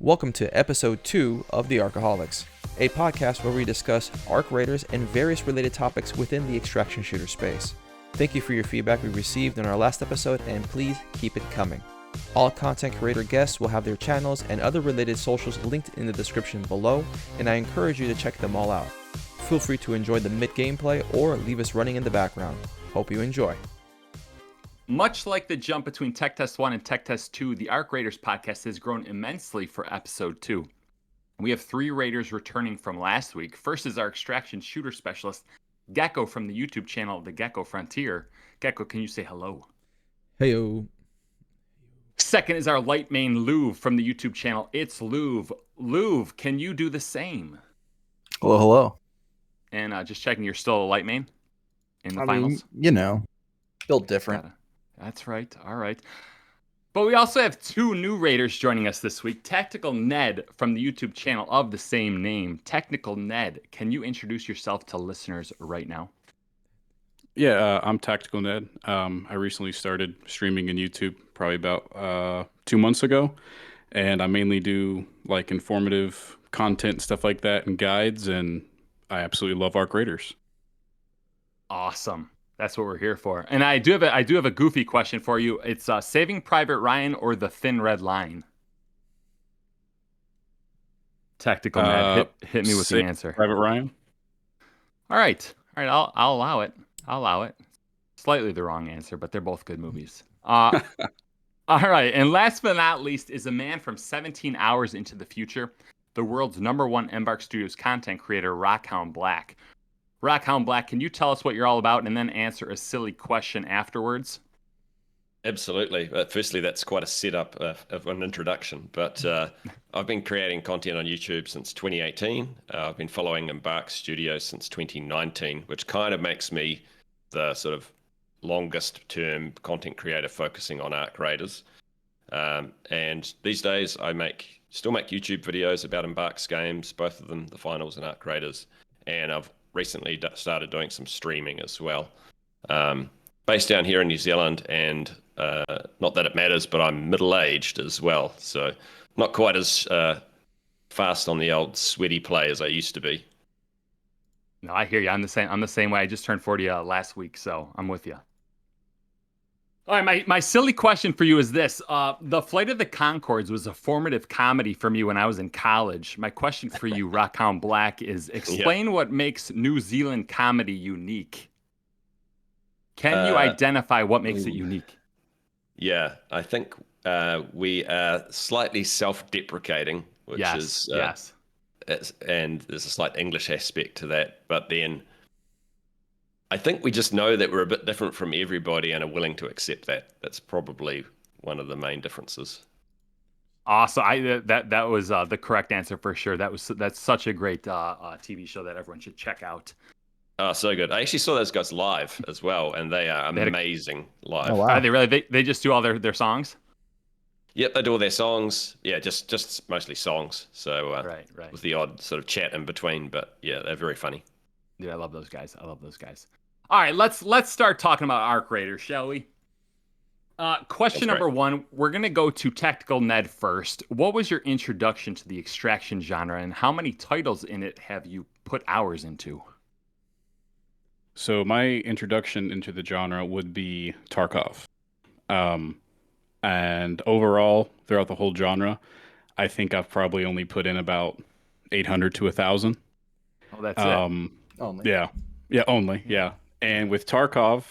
Welcome to episode 2 of the Arc-Aholics, a podcast where we discuss Arc Raiders and various related topics within the extraction shooter space. Thank you for your feedback we received in our last episode, and please keep it coming. All content creator guests will have their channels and other related socials linked in the description below, and I encourage you to check them all out. Feel free to enjoy the mid-gameplay or leave us running in the background. Hope you enjoy. Much like the jump between Tech Test 1 and Tech Test 2, the Arc Raiders podcast has grown immensely for episode 2. We have 3 Raiders returning from last week. First is our extraction shooter specialist, Gecko, from the YouTube channel, The Gecko Frontier. Gecko, can you say hello? Heyo. Second is our light main, Luve, from the YouTube channel, It's Luve. Luve, can you do the same? Hello, hello. And just checking, you're still a light main in the finals? Still different. That's right. All right. But we also have 2 new Raiders joining us this week. TacticalNed from the YouTube channel of the same name. TacticalNed, can you introduce yourself to listeners right now? Yeah, I'm TacticalNed. I recently started streaming in YouTube probably about 2 months ago. And I mainly do like informative content, stuff like that, and guides. And I absolutely love Arc Raiders. Awesome. That's what we're here for. And I do have a goofy question for you. It's Saving Private Ryan or The Thin Red Line? Tactical Ned, hit me with the answer. Private Ryan. All right. I'll allow it. I'll allow it. Slightly the wrong answer, but they're both good movies. All right. And last but not least is a man from 17 hours into the future, the world's #1 Embark Studios content creator, Rockhoundblack. Rockhoundblack, can you tell us what you're all about and then answer a silly question afterwards? Absolutely. Firstly, that's quite a setup of an introduction. But I've been creating content on YouTube since 2018. I've been following Embark Studios since 2019, which kind of makes me the sort of longest term content creator focusing on Arc Raiders. And these days I still make YouTube videos about Embark's games, both of them, the finals and Arc Raiders. And I've recently started doing some streaming as well. Based down here in New Zealand, and not that it matters, but I'm middle-aged as well, so not quite as fast on the old sweaty play as I used to be. No, I hear you. I'm the same way. I just turned 40 last week, so I'm with you. All right, my silly question for you is this. The Flight of the Conchords was a formative comedy for me when I was in college. My question for you, Rockhoundblack, is explain what makes New Zealand comedy unique. Can you identify what makes it unique? Yeah, I think we are slightly self-deprecating, which is... Yes. And there's a slight English aspect to that, but then I think we just know that we're a bit different from everybody and are willing to accept that. That's probably one of the main differences. Awesome. That was the correct answer for sure. That's such a great TV show that everyone should check out. Oh, so good. I actually saw those guys live as well, and they are amazing live. Oh, wow. Are they really? They just do all their songs? Yep, they do all their songs. Yeah, just mostly songs. So right. with the odd sort of chat in between, but yeah, they're very funny. Dude, I love those guys. All right, let's start talking about Arc Raiders, shall we? Question number 1, we're going to go to TacticalNed first. What was your introduction to the extraction genre, and how many titles in it have you put hours into? So my introduction into the genre would be Tarkov. And overall, throughout the whole genre, I think I've probably only put in about 800 to 1,000. Oh, that's it? Only. Yeah. And with Tarkov,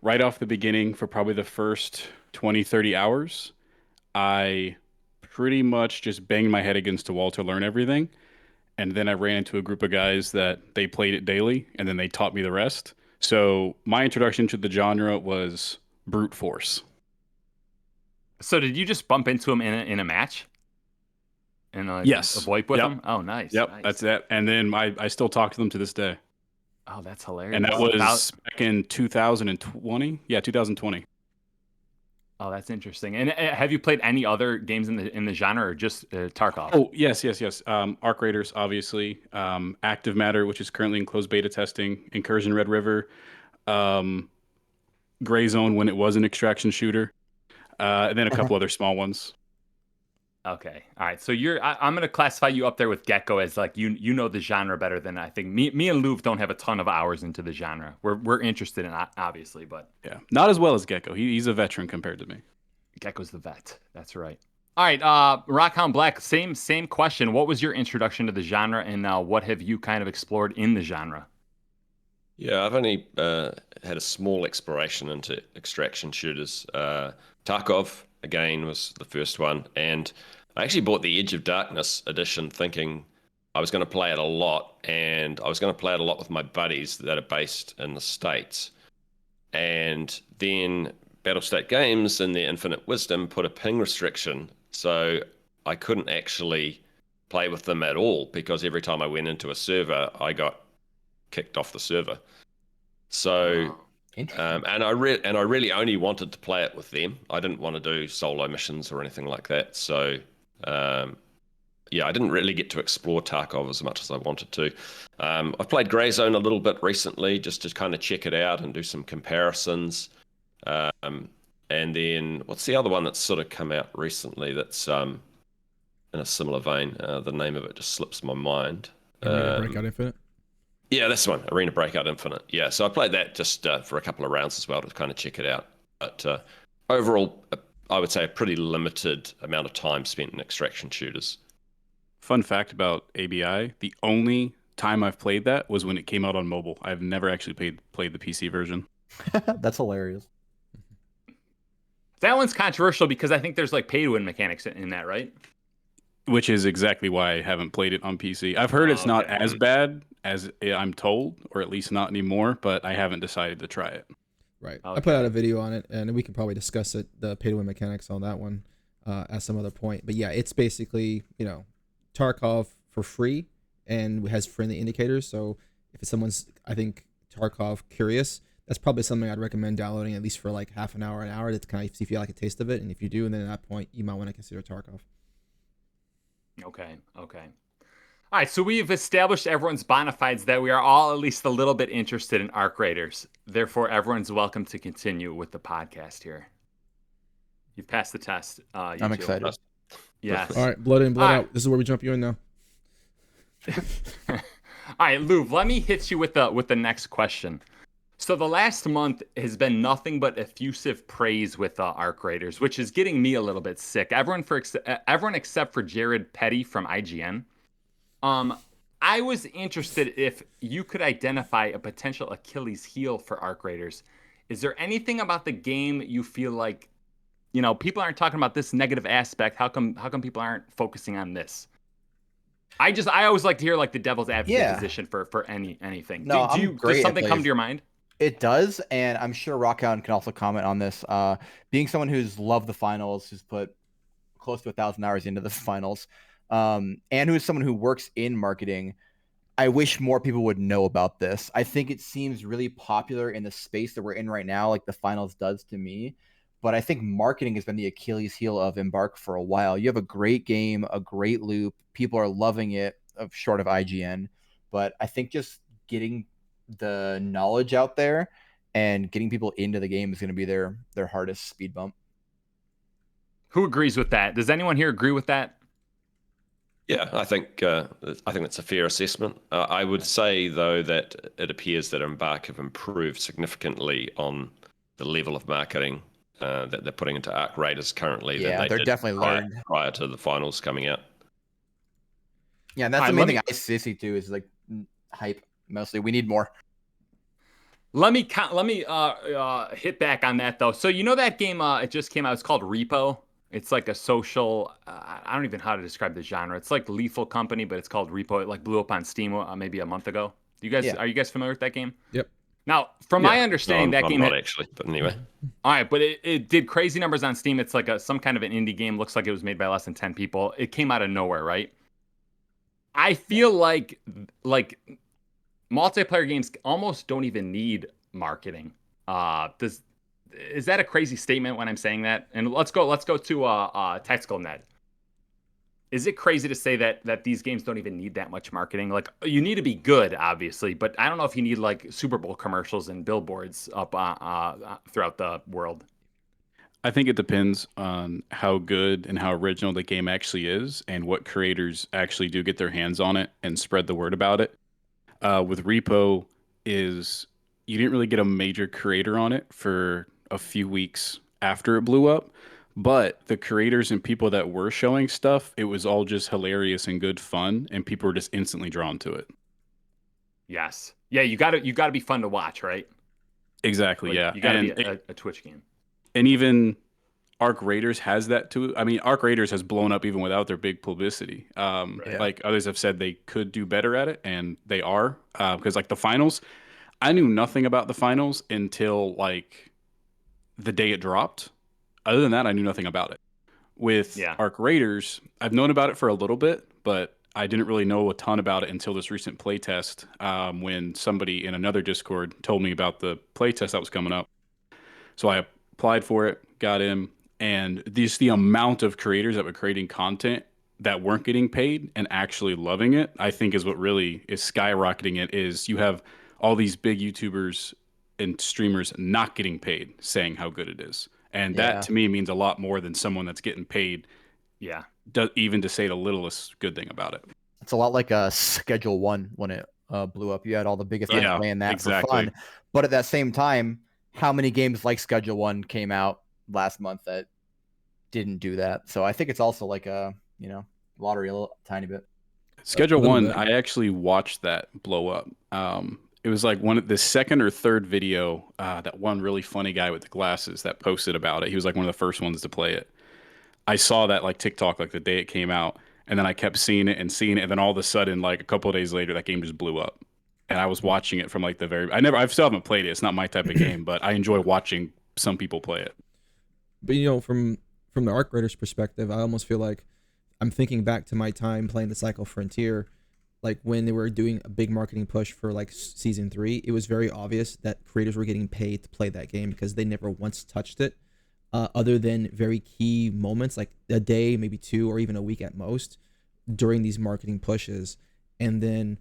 right off the beginning, for probably the first 20, 30 hours, I pretty much just banged my head against a wall to learn everything. And then I ran into a group of guys that they played it daily, and then they taught me the rest. So my introduction to the genre was brute force. So did you just bump into him in a match? And yes. A VoIP with him? Oh, nice. Yep, nice. That's it. And then I still talk to them to this day. Oh, that's hilarious. And that was back in 2020. Yeah, 2020. Oh, that's interesting. And have you played any other games in the genre, or just Tarkov? Oh, yes. Arc Raiders, obviously. Active Matter, which is currently in closed beta testing. Incursion Red River. Gray Zone, when it was an extraction shooter. And then a couple other small ones. Okay. All right. So I'm going to classify you up there with Gecko as like you know the genre better than I think. Me and Luve don't have a ton of hours into the genre. We're interested in it, obviously, but Yeah, not as well as Gecko. He's a veteran compared to me. Gecko's the vet. That's right. All right. Rockhoundblack. Same question. What was your introduction to the genre, and what have you kind of explored in the genre? Yeah, I've only had a small exploration into extraction shooters. Tarkov, again, was the first one. And I actually bought the Edge of Darkness edition thinking I was going to play it a lot. And I was going to play it a lot with my buddies that are based in the States. And then Battlestate Games, in their infinite wisdom, put a ping restriction. So I couldn't actually play with them at all because every time I went into a server, I got kicked off the server. So, and I really only wanted to play it with them. I didn't want to do solo missions or anything like that. So, yeah, I didn't really get to explore Tarkov as much as I wanted to. I've played Grey Zone a little bit recently just to kind of check it out and do some comparisons. And then what's the other one that's sort of come out recently that's in a similar vein? The name of it just slips my mind. Breakout Infinite? Yeah, that's the one, Arena Breakout Infinite. Yeah, so I played that just for a couple of rounds as well to kind of check it out. But overall, I would say a pretty limited amount of time spent in extraction shooters. Fun fact about ABI, the only time I've played that was when it came out on mobile. I've never actually played the PC version. That's hilarious. That one's controversial because I think there's like pay-to-win mechanics in that, right? Which is exactly why I haven't played it on PC. I've heard it's not as bad as I'm told, or at least not anymore, but I haven't decided to try it. Right. Okay. I put out a video on it, and we can probably discuss it, the pay-to-win mechanics on that one at some other point. But yeah, it's basically, Tarkov for free and has friendly indicators. So if someone's, I think, Tarkov curious, that's probably something I'd recommend downloading at least for like half an hour to kind of see if you like a taste of it. And if you do, and then at that point, you might want to consider Tarkov. Okay. All right, so we've established everyone's bona fides that we are all at least a little bit interested in Arc Raiders. Therefore, everyone's welcome to continue with the podcast here. You've passed the test. I'm excited. Yes. All right, blood in, blood All out. right. This is where we jump you in now. All right, Luve, let me hit you with the next question. So the last month has been nothing but effusive praise with Arc Raiders, which is getting me a little bit sick. Everyone except for Jared Petty from IGN. I was interested if you could identify a potential Achilles heel for Arc Raiders. Is there anything about the game you feel like, people aren't talking about this negative aspect? How come people aren't focusing on this? I always like to hear like the devil's advocate position for anything. No, Does something come to your mind? It does, and I'm sure Rockhound can also comment on this. Being someone who's loved the finals, who's put close to 1,000 hours into the finals, and who's someone who works in marketing, I wish more people would know about this. I think it seems really popular in the space that we're in right now, like the finals does to me. But I think marketing has been the Achilles heel of Embark for a while. You have a great game, a great loop. People are loving it, short of IGN. But I think just getting the knowledge out there and getting people into the game is going to be their hardest speed bump. Who agrees with that? Does anyone here agree with that? Yeah, I think that's a fair assessment. I would say though that it appears that Embark have improved significantly on the level of marketing that they're putting into Arc Raiders currently. Yeah, than they they're did definitely learned prior to the finals coming out. Yeah, and that's the main thing I see too is like hype. Mostly, we need more. Let me hit back on that though. So that game it just came out. It's called Repo. It's like a social. I don't even know how to describe the genre. It's like Lethal Company, but it's called Repo. It like blew up on Steam maybe a month ago. Are you guys familiar with that game? Yep. Now, from my understanding, that game not actually, but anyway. All right, but it did crazy numbers on Steam. It's like some kind of an indie game. Looks like it was made by less than 10 people. It came out of nowhere, right? I feel like multiplayer games almost don't even need marketing. Is that a crazy statement when I'm saying that? And let's go to TacticalNed. Is it crazy to say that these games don't even need that much marketing? Like, you need to be good, obviously, but I don't know if you need like Super Bowl commercials and billboards up throughout the world. I think it depends on how good and how original the game actually is and what creators actually do get their hands on it and spread the word about it. With Repo is you didn't really get a major creator on it for a few weeks after it blew up, but the creators and people that were showing stuff, it was all just hilarious and good fun, and people were just instantly drawn to it. Yes. Yeah, you gotta be fun to watch, right? Exactly, Like yeah. you gotta be a Twitch game. And even Arc Raiders has that too. I mean, Arc Raiders has blown up even without their big publicity. Right. Like others have said, they could do better at it, and they are. Because like the finals, I knew nothing about the finals until like the day it dropped. Other than that, I knew nothing about it. With Yeah. Arc Raiders, I've known about it for a little bit, but I didn't really know a ton about it until this recent playtest, when somebody in another Discord told me about the playtest that was coming up. So I applied for it, got in, and the amount of creators that were creating content that weren't getting paid and actually loving it, I think is what really is skyrocketing it. Is you have all these big YouTubers and streamers not getting paid saying how good it is. And that Yeah. to me means a lot more than someone that's getting paid, Yeah. even to say the littlest good thing about it. It's a lot like Schedule One when it blew up. You had all the biggest names Yeah, playing that exactly. for fun, but at that same time, how many games like Schedule One came out last month that didn't do that? So I think it's also like a lottery a little tiny bit. Schedule A little One, bit. I actually watched that blow up. It was like the second or third video. That one really funny guy with the glasses that posted about it. He was like one of the first ones to play it. I saw that like TikTok like the day it came out, and then I kept seeing it, and then all of a sudden, like a couple of days later, that game just blew up. And I was watching it from like I still haven't played it. It's not my type of game, but I enjoy watching some people play it. But from the Arc Raiders perspective, I almost feel like I'm thinking back to my time playing the Cycle Frontier, like when they were doing a big marketing push for like season 3. It was very obvious that creators were getting paid to play that game because they never once touched it, other than very key moments, like a day, maybe 2, or even a week at most, during these marketing pushes, and then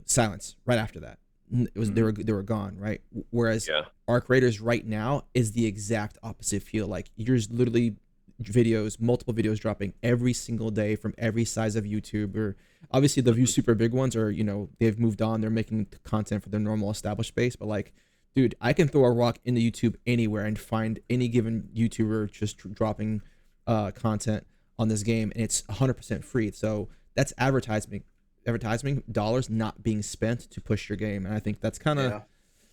silence right after that. It was they were gone, right? Whereas Yeah. Arc Raiders right now is the exact opposite feel. Like you're just literally multiple videos dropping every single day from every size of YouTuber. Obviously the super big ones are, they've moved on, they're making content for their normal established base, but like, dude, I can throw a rock into YouTube anywhere and find any given YouTuber just dropping content on this game, and it's 100% free. So that's advertising dollars not being spent to push your game, and I think that's kind of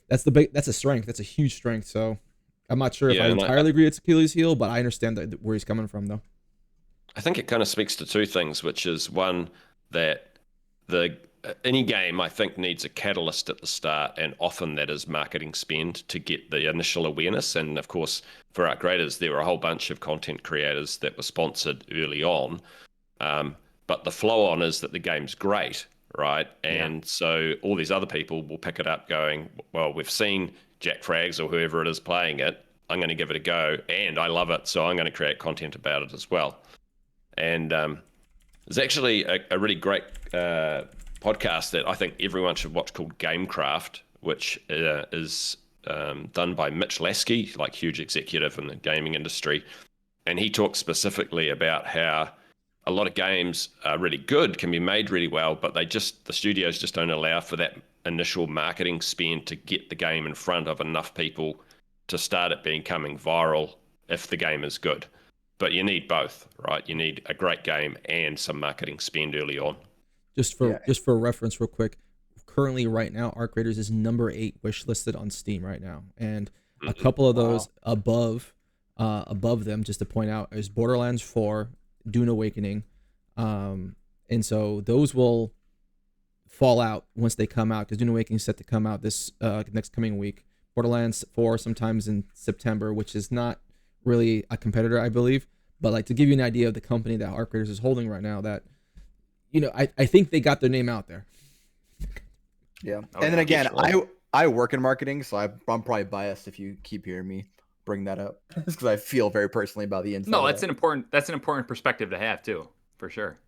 that's a strength. That's a huge strength. So I'm not sure if Yeah, I and entirely agree it's Achilles' heel, but I understand where he's coming from, though. I think it kind of speaks to two things, which is one, that any game I think needs a catalyst at the start, and often that is marketing spend to get the initial awareness. And of course, for Arc Raiders, there were a whole bunch of content creators that were sponsored early on. But the flow on is that the game's great, right? And so all these other people will pick it up going, well, we've seen Jack Frags or whoever it is playing it. I'm going to give it a go, and I love it, so I'm going to create content about it as well. And there's actually a really great podcast that I think everyone should watch called Gamecraft, which is done by Mitch Lasky, like huge executive in the gaming industry. And he talks specifically about how a lot of games are really good, can be made really well, but the studios just don't allow for that initial marketing spend to get the game in front of enough people to start it becoming viral if the game is good. But you need both, right? You need a great game and some marketing spend early on. Just for reference, real quick, currently right now, Arc Raiders is number 8 wish listed on Steam right now, and a couple of those above them, just to point out, is Borderlands 4, Dune Awakening, and so those will fall out once they come out, because Dune Awakening is set to come out this next coming week. Borderlands 4 sometimes in September, which is not really a competitor, I believe, but like to give you an idea of the company that Arc Raiders is holding right now, that I think they got their name out there. Yeah, Oh, and then again, definitely. I work in marketing, so I'm probably biased if you keep hearing me bring that up, because I feel very personally about the inside. No, that's an important perspective to have too, for sure.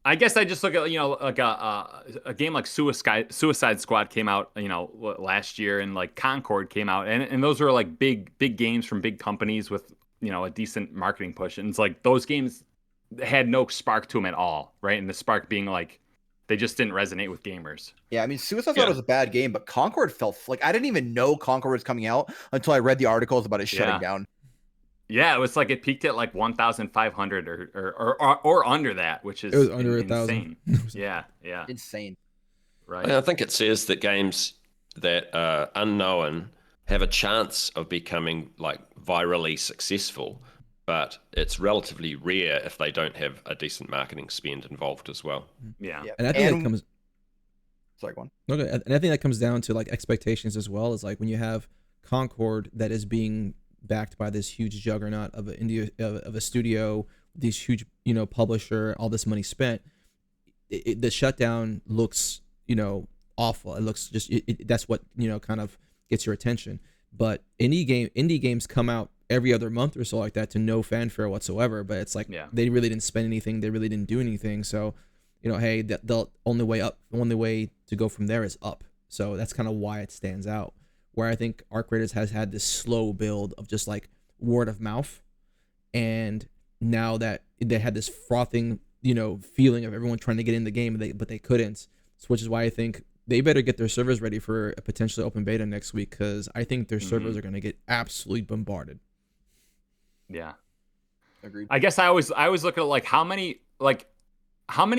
I guess I just look at, like a game like Suicide Squad came out, last year, and like Concord came out, and those were like big games from big companies with, a decent marketing push. And it's like those games had no spark to them at all, right? And the spark being like they just didn't resonate with gamers. Yeah, I mean, Suicide Squad was a bad game, but Concord felt like I didn't even know Concord was coming out until I read the articles about it shutting down. Yeah, it was like it peaked at like 1,500 or under that, which is It was under 1,000. Yeah, Insane. right. I think it says that games that are unknown have a chance of becoming like virally successful, but it's relatively rare if they don't have a decent marketing spend involved as well. Yeah. And I think that comes. Sorry, go on. Okay, and I think that comes down to like expectations as well. Is like when you have Concord that is being backed by this huge juggernaut of a studio, these huge publisher, all this money spent. The shutdown looks awful. It looks just that's what kind of gets your attention. But indie games come out every other month or so like that to no fanfare whatsoever. But it's like they really didn't spend anything. They really didn't do anything. So hey, the only way to go from there is up. So that's kind of why it stands out. Where I think Arc Raiders has had this slow build of just like word of mouth, and now that they had this frothing, feeling of everyone trying to get in the game, but they couldn't. So, which is why I think they better get their servers ready for a potentially open beta next week, because I think their servers are going to get absolutely bombarded. Yeah, agreed. I guess I always look at like how many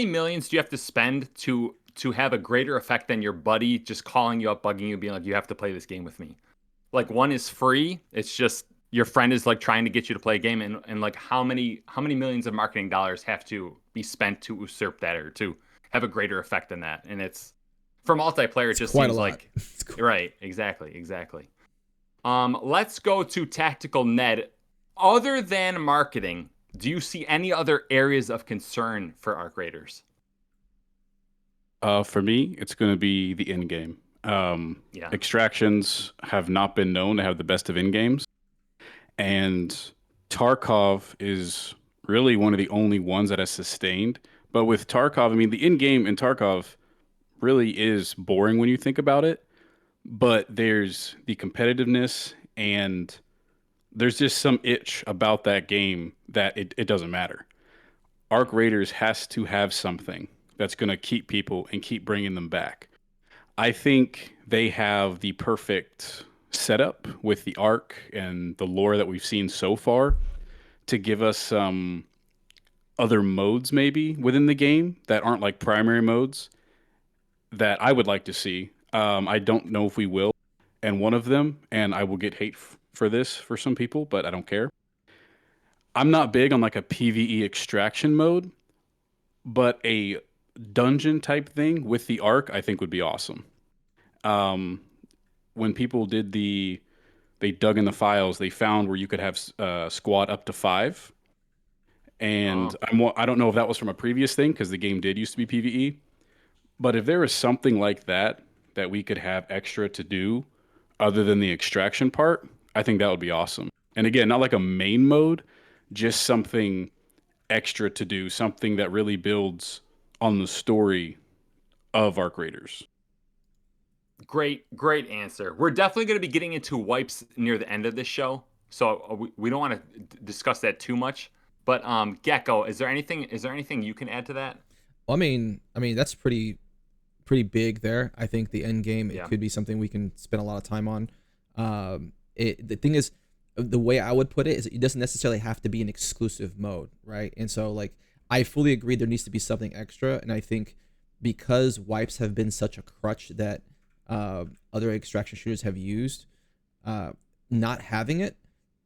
millions do you have to spend to have a greater effect than your buddy just calling you up, bugging you, being like, you have to play this game with me. Like one is free. It's just your friend is like trying to get you to play a game, and like how many millions of marketing dollars have to be spent to usurp that or to have a greater effect than that. And it's for multiplayer, it just seems like right. Exactly. Let's go to TacticalNed. Other than marketing, do you see any other areas of concern for Arc Raiders? For me, it's going to be the end game. Extractions have not been known to have the best of end games, and Tarkov is really one of the only ones that has sustained. But with Tarkov, I mean, the end game in Tarkov really is boring when you think about it, but there's the competitiveness and there's just some itch about that game that it doesn't matter. Arc Raiders has to have something that's going to keep people and keep bringing them back. I think they have the perfect setup with the Arc and the lore that we've seen so far to give us some other modes maybe within the game that aren't like primary modes that I would like to see. I don't know if we will. And one of them, and I will get hate for this for some people, but I don't care. I'm not big on like a PvE extraction mode, but a dungeon type thing with the Arc I think would be awesome. When people they dug in the files, they found where you could have squad up to 5. And I don't know if that was from a previous thing, because the game did used to be PvE. But if there was something like that we could have extra to do other than the extraction part, I think that would be awesome. And again, not like a main mode, just something extra to do, something that really builds on the story of Arc Raiders. Great answer. We're definitely going to be getting into wipes near the end of this show, so we don't want to discuss that too much. But Gecko, is there anything you can add to that? Well, I mean that's pretty big there. I think the end game it could be something we can spend a lot of time on. The thing is, the way I would put it is it doesn't necessarily have to be an exclusive mode, right? And so like I fully agree there needs to be something extra, and I think because wipes have been such a crutch that other extraction shooters have used, not having it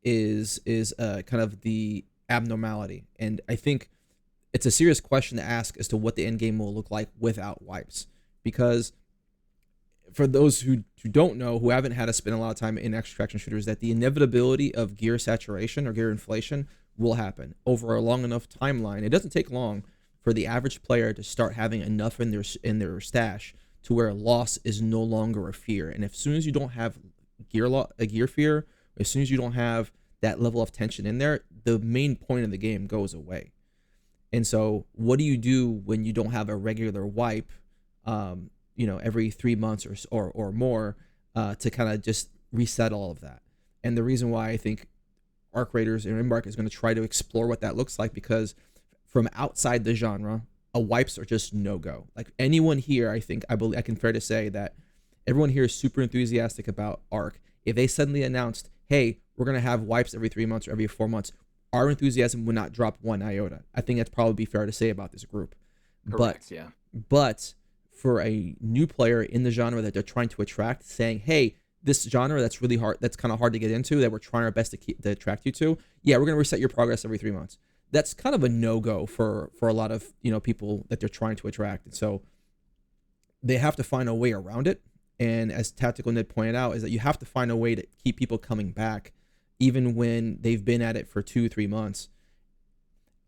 is kind of the abnormality. And I think it's a serious question to ask as to what the end game will look like without wipes, because for those who don't know, who haven't had to spend a lot of time in extraction shooters, that the inevitability of gear saturation or gear inflation will happen over a long enough timeline. It doesn't take long for the average player to start having enough in their stash to where loss is no longer a fear. And as soon as you don't have a gear fear, as soon as you don't have that level of tension in there, the main point of the game goes away. And so what do you do when you don't have a regular wipe, every 3 months or more, to kind of just reset all of that? And the reason why I think Arc Raiders and Embark is going to try to explore what that looks like, because from outside the genre, wipes are just no go. Like anyone here, I believe I can fair to say that everyone here is super enthusiastic about Arc. If they suddenly announced, hey, we're going to have wipes every 3 months or every 4 months, our enthusiasm would not drop one iota. I think that's probably fair to say about this group. Correct, yeah. But for a new player in the genre that they're trying to attract, saying, hey, this genre that's really hard, that's kind of hard to get into, that we're trying our best to attract you to, yeah, we're going to reset your progress every 3 months. That's kind of a no-go for a lot of people that they're trying to attract. And so they have to find a way around it. And as TacticalNed pointed out, is that you have to find a way to keep people coming back even when they've been at it for 2-3 months.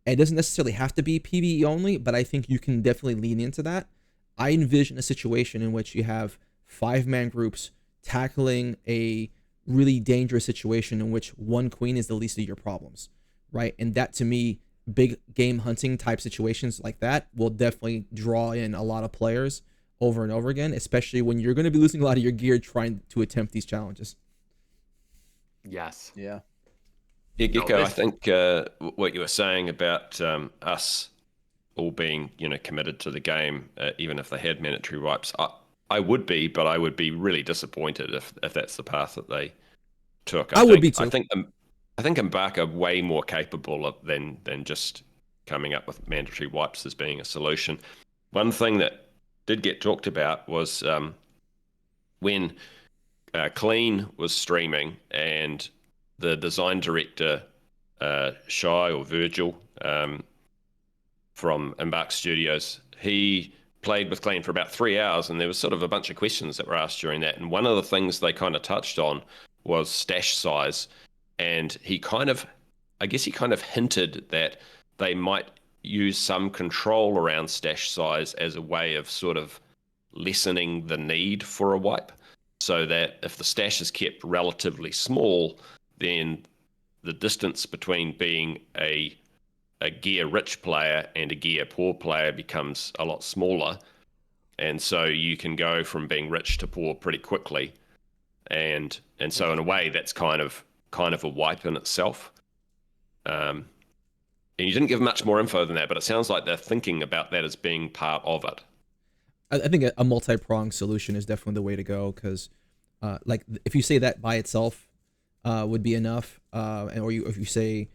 It doesn't necessarily have to be PvE only, but I think you can definitely lean into that. I envision a situation in which you have 5-man groups tackling a really dangerous situation in which one queen is the least of your problems, right? And that, to me, big game hunting type situations like that will definitely draw in a lot of players over and over again, especially when you're going to be losing a lot of your gear trying to attempt these challenges. Yes. Yeah. Yeah, Gecko, I think what you were saying about us all being, committed to the game, even if they had mandatory wipes, I would be, but I would be really disappointed if that's the path that they took. I would be too. I think Embark are way more capable than just coming up with mandatory wipes as being a solution. One thing that did get talked about was when Clean was streaming, and the design director, Shy or Virgil, from Embark Studios, he played with Clean for about 3 hours, and there was sort of a bunch of questions that were asked during that. And one of the things they kind of touched on was stash size. And he kind of hinted that they might use some control around stash size as a way of sort of lessening the need for a wipe, so that if the stash is kept relatively small, then the distance between being a gear rich player and a gear poor player becomes a lot smaller. And so you can go from being rich to poor pretty quickly. And so in a way that's kind of a wipe in itself. And you didn't give much more info than that, but it sounds like they're thinking about that as being part of it. I think a multi-pronged solution is definitely the way to go, because like if you say that by itself would be enough, if you say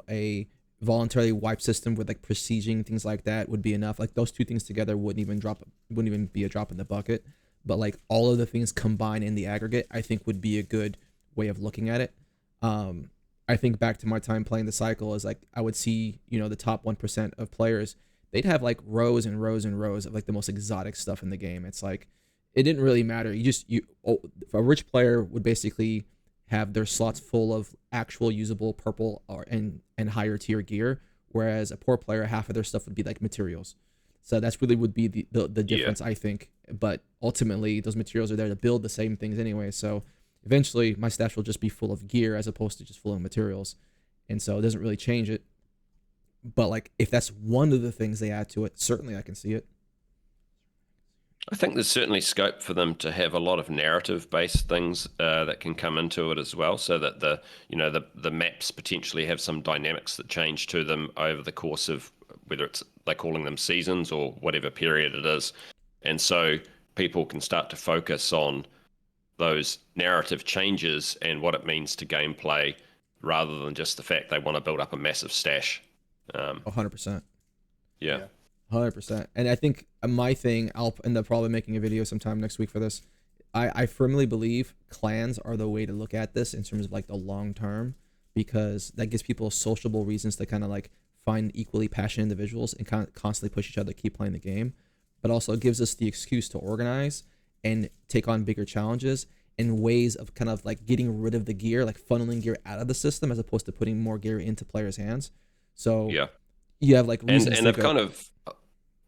a voluntarily wipe system with like prestiging things like that would be enough. Like those two things together wouldn't even be a drop in the bucket. But like all of the things combined in the aggregate, I think would be a good way of looking at it. I think back to my time playing the cycle is like I would see the top 1% of players, they'd have like rows and rows and rows of like the most exotic stuff in the game. It's like it didn't really matter. A rich player would basically have their slots full of actual usable purple and higher tier gear, whereas a poor player, half of their stuff would be like materials. So that's really would be the difference, I think. But ultimately, those materials are there to build the same things anyway. So eventually, my stash will just be full of gear as opposed to just full of materials, and so it doesn't really change it. But like if that's one of the things they add to it, certainly I can see it. I think there's certainly scope for them to have a lot of narrative-based things that can come into it as well, so that the maps potentially have some dynamics that change to them over the course of whether it's they're calling them seasons or whatever period it is, and so people can start to focus on those narrative changes and what it means to gameplay, rather than just the fact they want to build up a massive stash. 100%. Yeah. 100%. And I think my thing, I'll end up probably making a video sometime next week for this. I firmly believe clans are the way to look at this in terms of like the long term, because that gives people sociable reasons to kind of like find equally passionate individuals and kind of constantly push each other to keep playing the game. But also it gives us the excuse to organize and take on bigger challenges in ways of kind of like getting rid of the gear, like funneling gear out of the system as opposed to putting more gear into players' hands. So yeah, you have like reasons and to I've kind of.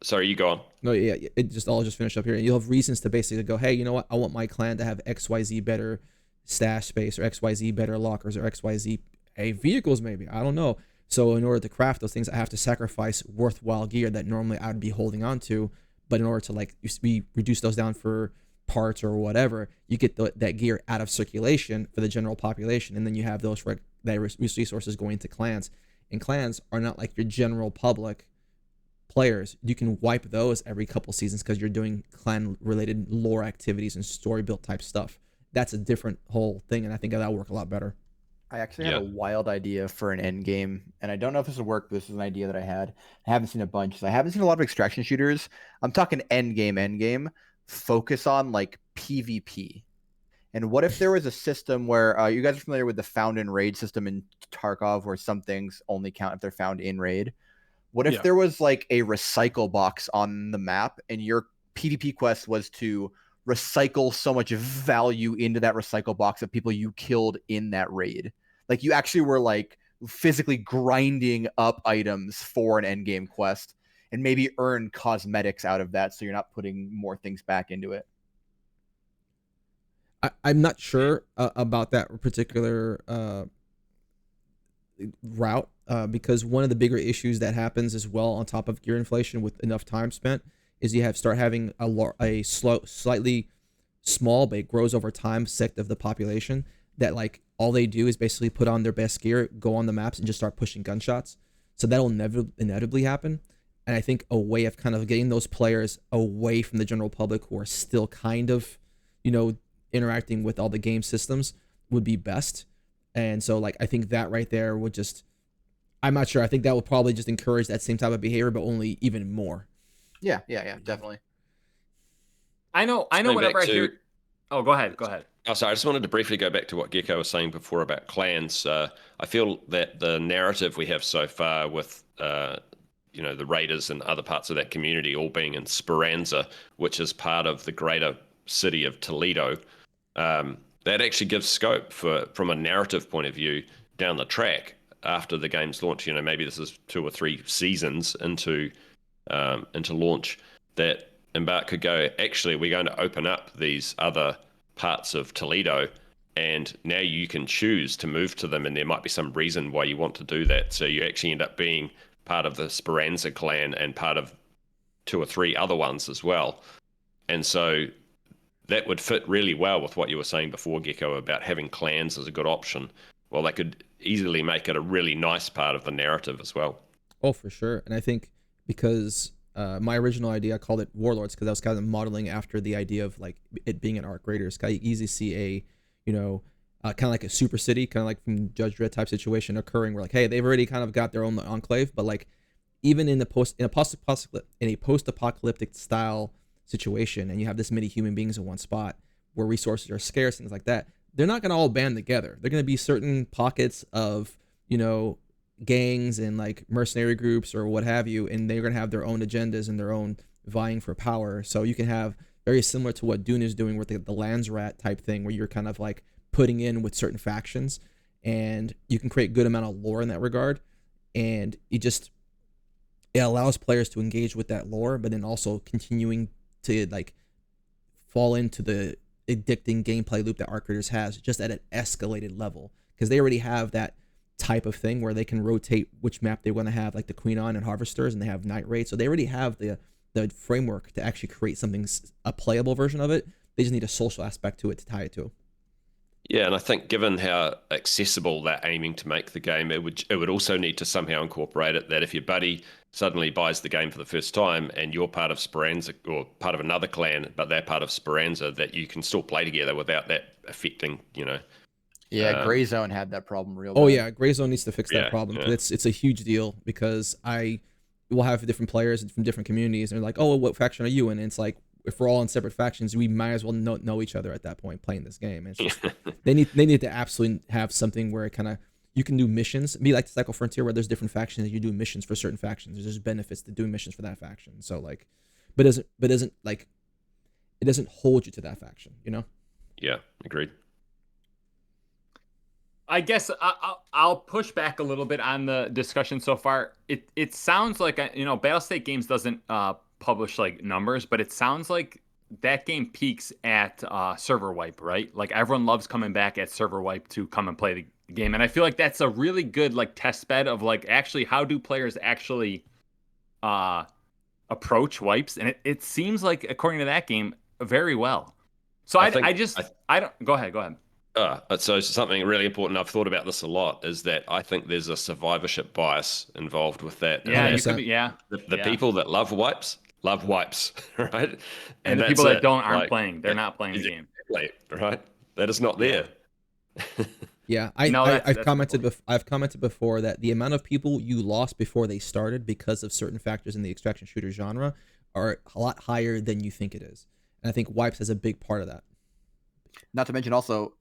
Sorry, you go on. No, yeah, I'll just finish up here. You'll have reasons to basically go, hey, you know what? I want my clan to have XYZ better stash space, or XYZ better lockers, or XYZ vehicles maybe. I don't know. So in order to craft those things, I have to sacrifice worthwhile gear that normally I would be holding on to. But in order to like we reduce those down for parts or whatever, you get that gear out of circulation for the general population, and then you have those resources going to clans. And clans are not like your general public players. You can wipe those every couple seasons because you're doing clan related lore activities and story built type stuff. That's a different whole thing, and I think that'll work a lot better. I actually have a wild idea for an end game, and I don't know if this will work, but this is an idea that I had. I haven't seen a bunch. So I haven't seen a lot of extraction shooters. I'm talking end game. Focus on like PvP. And what if there was a system where you guys are familiar with the found in raid system in Tarkov, where some things only count if they're found in raid? What if there was like a recycle box on the map, and your PvP quest was to recycle so much value into that recycle box of people you killed in that raid? Like you actually were like physically grinding up items for an end game quest, and maybe earn cosmetics out of that, so you're not putting more things back into it. I'm not sure about that particular route because one of the bigger issues that happens as well on top of gear inflation with enough time spent is you start having a slightly small, but it grows over time, sect of the population that like all they do is basically put on their best gear, go on the maps, and just start pushing gunshots. So that'll inevitably happen. And I think a way of kind of getting those players away from the general public who are still kind of, interacting with all the game systems would be best. And so like I think that right there would just, I'm not sure. I think that would probably just encourage that same type of behavior, but only even more. Yeah, definitely. I know whenever I hear Oh, go ahead. Oh, sorry. I just wanted to briefly go back to what Gecko was saying before about clans. I feel that the narrative we have so far with, the raiders and other parts of that community all being in Speranza, which is part of the greater city of Toledo, that actually gives scope from a narrative point of view down the track after the game's launch. Maybe this is 2 or 3 seasons into launch, that Embark could go, actually, we're going to open up these other parts of Toledo, and now you can choose to move to them, and there might be some reason why you want to do that. So you actually end up being part of the Speranza clan and part of 2 or 3 other ones as well. And so that would fit really well with what you were saying before, Gecko, about having clans as a good option. Well, they could easily make it a really nice part of the narrative as well. Oh, for sure. And I think because my original idea, I called it Warlords because I was kind of modeling after the idea of like it being an Arc Raiders. I easily see a, kind of like a super city, kind of like from Judge Dredd type situation occurring where like, hey, they've already kind of got their own enclave, but like even in a post-apocalyptic style situation, and you have this many human beings in one spot where resources are scarce and things like that, they're not going to all band together. They're going to be certain pockets of, gangs and like mercenary groups or what have you, and they're going to have their own agendas and their own vying for power. So you can have very similar to what Dune is doing with the Landsrat type thing, where you're kind of like putting in with certain factions, and you can create good amount of lore in that regard, and it allows players to engage with that lore, but then also continuing to like fall into the addicting gameplay loop that Arc Raiders has, just at an escalated level, because they already have that type of thing where they can rotate which map they want to have, like the Queen On and Harvesters, and they have Night Raid, so they already have the framework to actually create something, a playable version of it. They just need a social aspect to it to tie it to. Yeah, and I think given how accessible they're aiming to make the game, it would also need to somehow incorporate it that if your buddy suddenly buys the game for the first time and you're part of Speranza or part of another clan, but they're part of Speranza, that you can still play together without that affecting, Yeah, Gray Zone had that problem real bad. Oh yeah, Gray Zone needs to fix that problem. Yeah. It's a huge deal because I will have different players from different communities, and they're like, oh, what faction are you in? And it's like, if we're all in separate factions, we might as well know each other at that point playing this game. And it's just, they need to absolutely have something where it kind of, you can do missions, be like the Cycle Frontier, where there's different factions and you do missions for certain factions. There's just benefits to doing missions for that faction. So like, but it doesn't hold you to that faction, Yeah, agreed. I guess I'll push back a little bit on the discussion so far. It sounds like Battlestate Games doesn't publish like numbers, but it sounds like that game peaks at server wipe, right? Like everyone loves coming back at server wipe to come and play game, and I feel like that's a really good like test bed of like actually how do players actually approach wipes, and it seems like according to that game very well. So I don't go ahead. So something really important, I've thought about this a lot, is that I think there's a survivorship bias involved with that. Yeah, you 100%. could be, yeah. The people that love wipes, right? And the that's people that it. aren't Like, playing, they're not playing the game. exactly, right? That is not there. Yeah, I've commented before that the amount of people you lost before they started because of certain factors in the extraction shooter genre are a lot higher than you think it is, and I think wipes has a big part of that. Not to mention also,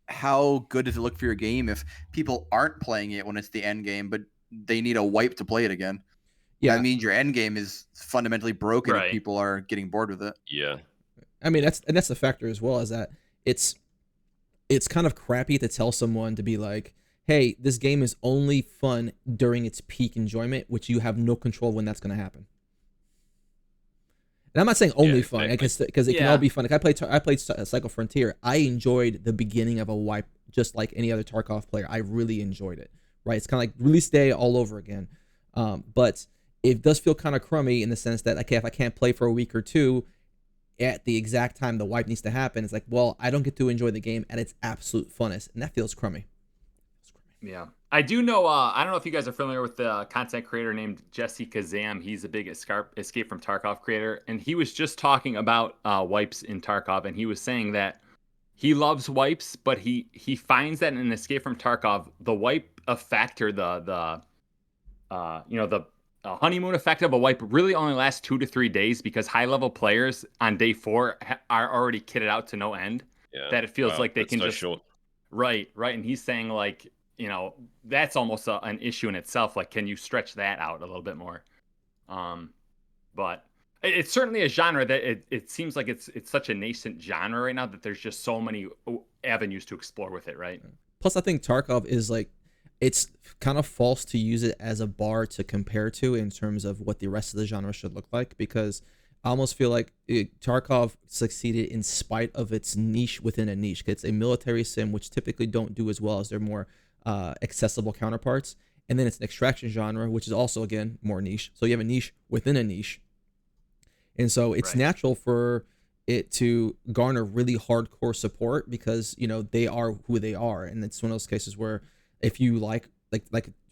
how good does it look for your game if people aren't playing it when it's the end game, but they need a wipe to play it again? Yeah, That means your end game is fundamentally broken Right. if people are getting bored with it. Yeah. I mean that's the factor as well, is that it's kind of crappy to tell someone to be like, hey, this game is only fun during its peak enjoyment, which you have no control when that's going to happen. And I'm not saying only Yeah, fun, exactly. because it can Yeah. all be fun. Like I played Cycle Frontier. I enjoyed the beginning of a wipe just like any other Tarkov player. I really enjoyed it. Right? It's kind of like release day all over again. But it does feel kind of crummy in the sense that, okay, if I can't play for a week or two at the exact time the wipe needs to happen, it's like, well, I don't get to enjoy the game at its absolute funnest, and that feels crummy. Yeah. I do know, I don't know if you guys are familiar with the content creator named Jesse Kazam. He's a big Escape from Tarkov creator, and he was just talking about wipes in Tarkov, and he was saying that he loves wipes, but he finds that in Escape from Tarkov, the wipe effect, or the honeymoon effect of a wipe really only lasts 2 to 3 days, because high-level players on day 4 are already kitted out to no end. Yeah. That it feels Wow, like they that's can so just short. Right. And he's saying like, that's almost an issue in itself. Like, can you stretch that out a little bit more? But it's certainly a genre that it seems like it's such a nascent genre right now that there's just so many avenues to explore with it, right? Plus, I think Tarkov is like, it's kind of false to use it as a bar to compare to in terms of what the rest of the genre should look like, because I almost feel like Tarkov succeeded in spite of its niche within a niche. It's a military sim, which typically don't do as well as their more accessible counterparts. And then it's an extraction genre, which is also, again, more niche. So you have a niche within a niche. And so it's Right. natural for it to garner really hardcore support because, they are who they are. And it's one of those cases where if you like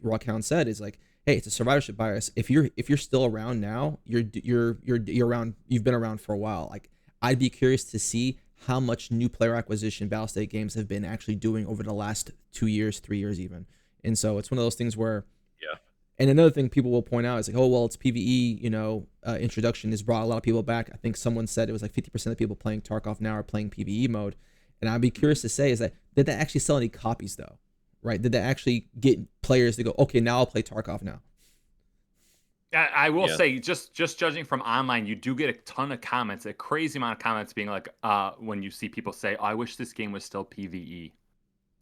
Rockhound said, is like, hey, it's a survivorship bias. If you're still around now, you're around. You've been around for a while. Like, I'd be curious to see how much new player acquisition Battlestate games have been actually doing over the last 2 years, 3 years even. And so it's one of those things where, Yeah. And another thing people will point out is like, oh well, it's PVE. Introduction has brought a lot of people back. I think someone said it was like 50% of people playing Tarkov now are playing PVE mode. And I'd be curious to say, is that did that actually sell any copies though? Right? Did that actually get players to go, okay, now I'll play Tarkov now? I will say, just judging from online, you do get a ton of comments, a crazy amount of comments being like, when you see people say, oh, I wish this game was still PvE,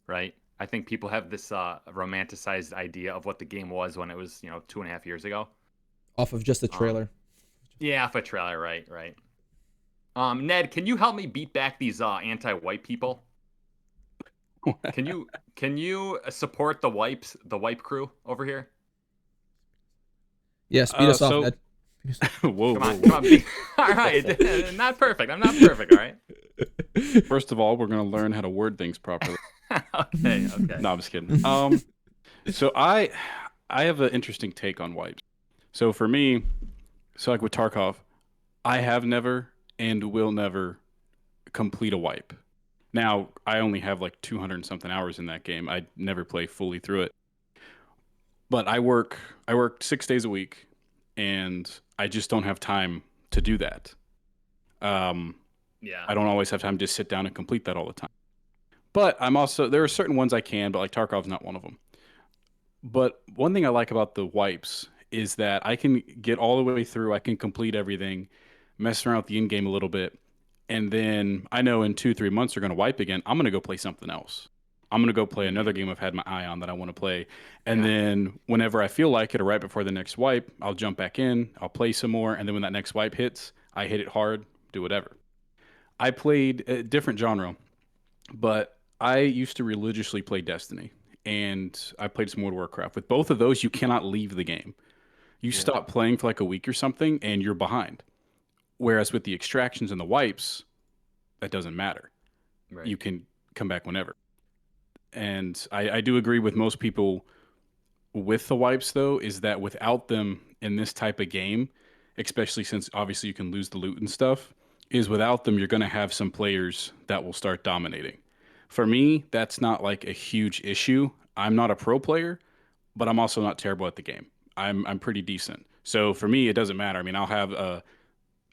right? I think people have this romanticized idea of what the game was when it was, 2.5 years ago. Off of just the trailer. Yeah, off a trailer, right. Ned, can you help me beat back these anti-wipe people? Can you support the wipe crew over here? Yeah, speed us off, so- Ned. Whoa, Come whoa, on. whoa. All right, not perfect. I'm not perfect. All right. First of all, we're going to learn how to word things properly. Okay. No, I'm just kidding. So I have an interesting take on wipes. So for me, like with Tarkov, I have never and will never complete a wipe. Now, I only have like 200 and something hours in that game. I never play fully through it. But I work 6 days a week, and I just don't have time to do that. Yeah. I don't always have time to just sit down and complete that all the time. But there are certain ones I can, but like Tarkov's not one of them. But one thing I like about the wipes is that I can get all the way through, I can complete everything, mess around with the in-game a little bit, and then I know in 2-3 months they're going to wipe again. I'm going to go play something else. I'm going to go play another game I've had my eye on that I want to play. And then whenever I feel like it or right before the next wipe, I'll jump back in, I'll play some more, and then when that next wipe hits, I hit it hard, do whatever. I played a different genre, but I used to religiously play Destiny. and I played some World of Warcraft. With both of those, you cannot leave the game. You stop playing for like a week or something, and you're behind. Whereas with the extractions and the wipes, that doesn't matter. Right. You can come back whenever. And I do agree with most people with the wipes, though, is that without them in this type of game, especially since obviously you can lose the loot and stuff, is without them, you're going to have some players that will start dominating. For me, that's not like a huge issue. I'm not a pro player, but I'm also not terrible at the game. I'm pretty decent. So for me, it doesn't matter. I mean, I'll have a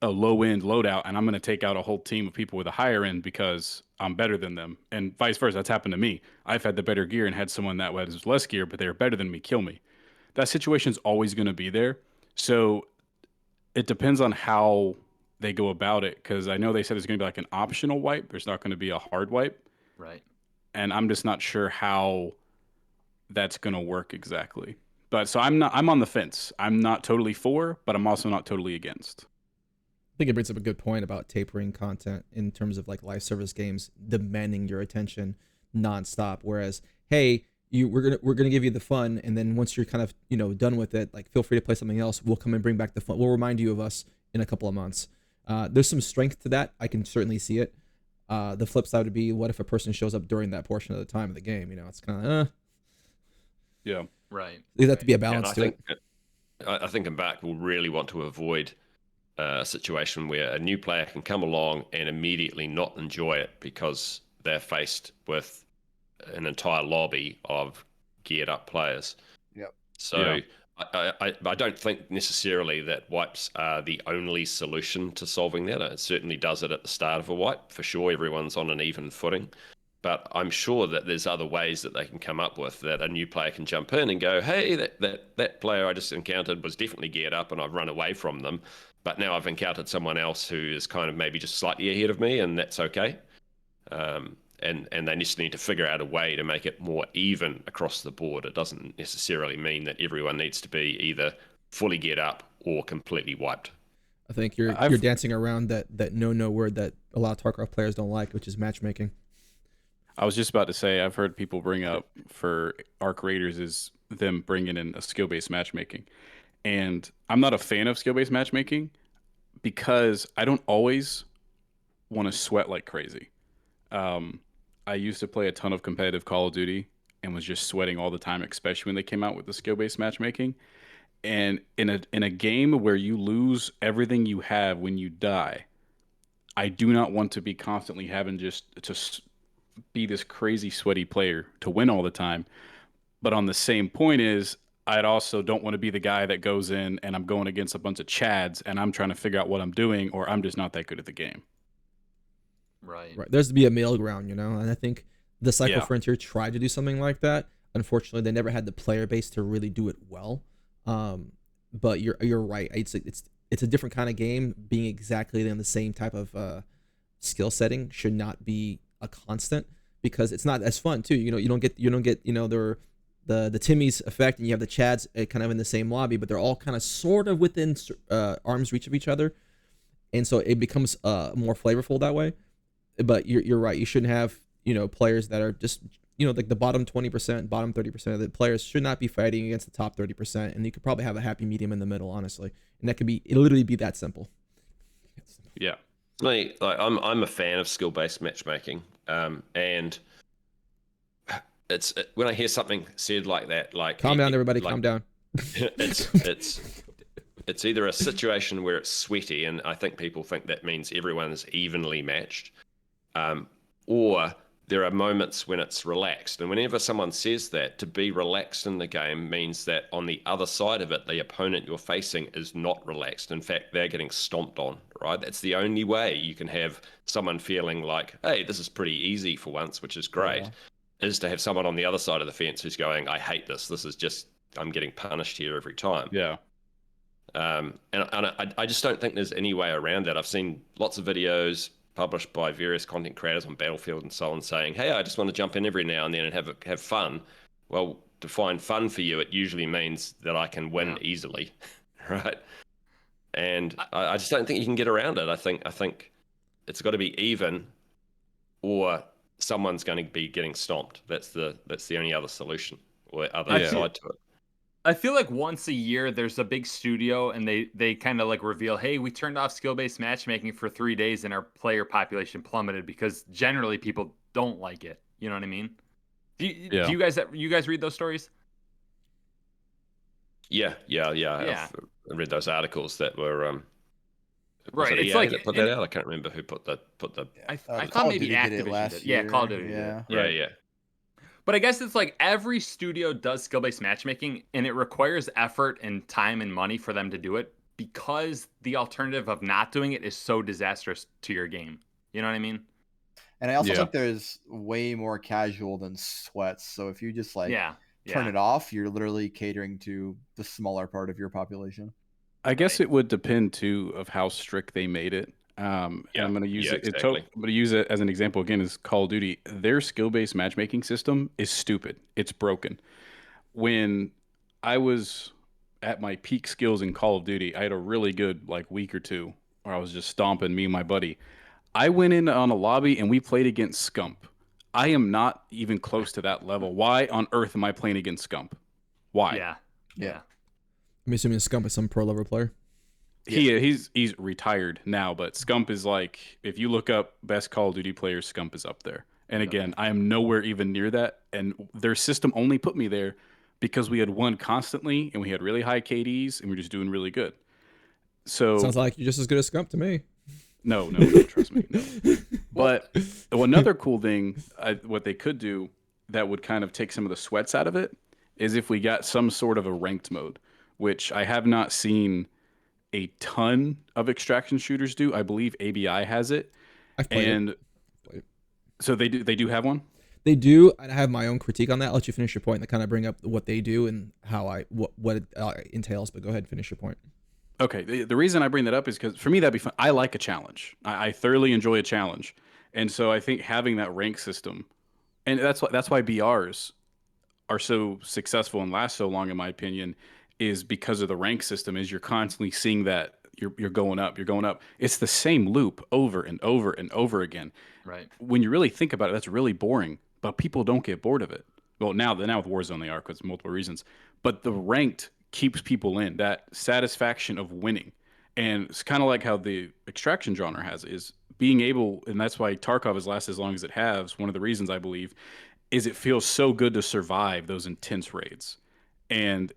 low end loadout and I'm going to take out a whole team of people with a higher end because I'm better than them. And vice versa. That's happened to me. I've had the better gear and had someone that was less gear, but they were better than me kill me. That situation's always going to be there. So it depends on how they go about it. Cause I know they said there's going to be like an optional wipe. There's not going to be a hard wipe. Right. And I'm just not sure how that's going to work exactly. But so I'm on the fence. I'm not totally for, but I'm also not totally against. I think it brings up a good point about tapering content in terms of like live service games demanding your attention nonstop. Whereas, hey, we're gonna give you the fun, and then once you're kind of done with it, like feel free to play something else. We'll come and bring back the fun. We'll remind you of us in a couple of months. There's some strength to that. I can certainly see it. The flip side would be, what if a person shows up during that portion of the time of the game? It's kind of yeah, right. There's have to be a balance to it. I think Embark will really want to avoid a situation where a new player can come along and immediately not enjoy it because they're faced with an entire lobby of geared up players. Yep. So I don't think necessarily that wipes are the only solution to solving that. It certainly does it at the start of a wipe. For sure, everyone's on an even footing. But I'm sure that there's other ways that they can come up with that a new player can jump in and go, hey, that player I just encountered was definitely geared up and I've run away from them. But now I've encountered someone else who is kind of maybe just slightly ahead of me, and that's okay. And they just need to figure out a way to make it more even across the board. It doesn't necessarily mean that everyone needs to be either fully geared up or completely wiped. I think you're dancing around that no word that a lot of StarCraft players don't like, which is matchmaking. I was just about to say, I've heard people bring up for Arc Raiders is them bringing in a skill-based matchmaking. And I'm not a fan of skill-based matchmaking because I don't always want to sweat like crazy. I used to play a ton of competitive Call of Duty and was just sweating all the time, especially when they came out with the skill-based matchmaking. And in a game where you lose everything you have when you die, I do not want to be constantly having just to be this crazy sweaty player to win all the time. But on the same point is, I also don't want to be the guy that goes in and I'm going against a bunch of chads and I'm trying to figure out what I'm doing, or I'm just not that good at the game. Right. There's to be a middle ground, and I think the Cycle Frontier tried to do something like that. Unfortunately, they never had the player base to really do it well. But you're right. It's a different kind of game. Being exactly in the same type of skill setting should not be a constant, because it's not as fun too. You don't get the Timmy's effect, and you have the Chads kind of in the same lobby, but they're all kind of sort of within arm's reach of each other, and so it becomes more flavorful that way. But you're right. You shouldn't have players that are just like the bottom 20%, bottom 30% of the players should not be fighting against the top 30%, and you could probably have a happy medium in the middle, honestly, and that could be literally be that simple. Yeah. I'm a fan of skill-based matchmaking, and it's when I hear something said like that, like calm down, everybody, calm down. It's either a situation where it's sweaty, and I think people think that means everyone is evenly matched, or there are moments when it's relaxed. And whenever someone says that, to be relaxed in the game means that on the other side of it, the opponent you're facing is not relaxed. In fact, they're getting stomped on, right? That's the only way you can have someone feeling like, hey, this is pretty easy for once, which is great, is to have someone on the other side of the fence who's going, I hate this. This is just, I'm getting punished here every time. Yeah. And I just don't think there's any way around that. I've seen lots of videos published by various content creators on Battlefield and so on saying, hey, I just want to jump in every now and then and have fun. Well, to find fun for you, it usually means that I can win easily, right? And I just don't think you can get around it. I think it's got to be even, or someone's going to be getting stomped. That's the only other solution or other I feel- side to it. I feel like once a year there's a big studio and they kind of like reveal, hey, we turned off skill-based matchmaking for 3 days and our player population plummeted because generally people don't like it. You know what I mean? Do you guys read those stories? Yeah. Yeah. I've read those articles that were was Right, it it's EA like- that put that out? I can't remember who put the. I Call thought of maybe Duty did it Activision last did. Yeah, Call of year, Duty yeah. did. Yeah. But I guess it's like every studio does skill-based matchmaking, and it requires effort and time and money for them to do it because the alternative of not doing it is so disastrous to your game. You know what I mean? And I also Yeah. think there's way more casual than sweats. So if you just like Yeah. turn it off, you're literally catering to the smaller part of your population. I guess it would depend too of how strict they made it. And Yeah, I'm going to use yeah, it. exactly. I'm going to use it as an example again. Is Call of Duty? Their skill-based matchmaking system is stupid. It's broken. When I was at my peak skills in Call of Duty, I had a really good like week or two where I was just stomping me and my buddy. I went in on a lobby and we played against Scump. I am not even close to that level. Why on earth am I playing against Scump? Why? Yeah. I'm assuming Scump is some pro level player. He's retired now, but Scump is like, if you look up best Call of Duty players, Scump is up there. And again, I am nowhere even near that. And their system only put me there because we had won constantly and we had really high KDs and we were just doing really good. So Sounds like you're just as good as Scump to me. no, trust me. No. But another cool thing, what they could do that would kind of take some of the sweats out of it is if we got some sort of a ranked mode, which I have not seen a ton of extraction shooters do. I believe ABI has it. I've played And it. so they do have one? They do. I have my own critique on that. I'll let you finish your point and kind of bring up what they do and how what it entails. But go ahead and finish your point. Okay. The reason I bring that up is because for me, that'd be fun. I like a challenge. I thoroughly enjoy a challenge. And so I think having that rank system, and that's why BRs are so successful and last so long, in my opinion, is because of the rank system. Is you're constantly seeing that you're going up. It's the same loop over and over and over again. Right. When you really think about it, that's really boring, but people don't get bored of it. Well, now with Warzone they are because multiple reasons, but the ranked keeps people in, that satisfaction of winning. And it's kind of like how the extraction genre has it, is being able, and that's why Tarkov has lasted as long as it has. One of the reasons I believe is it feels so good to survive those intense raids. And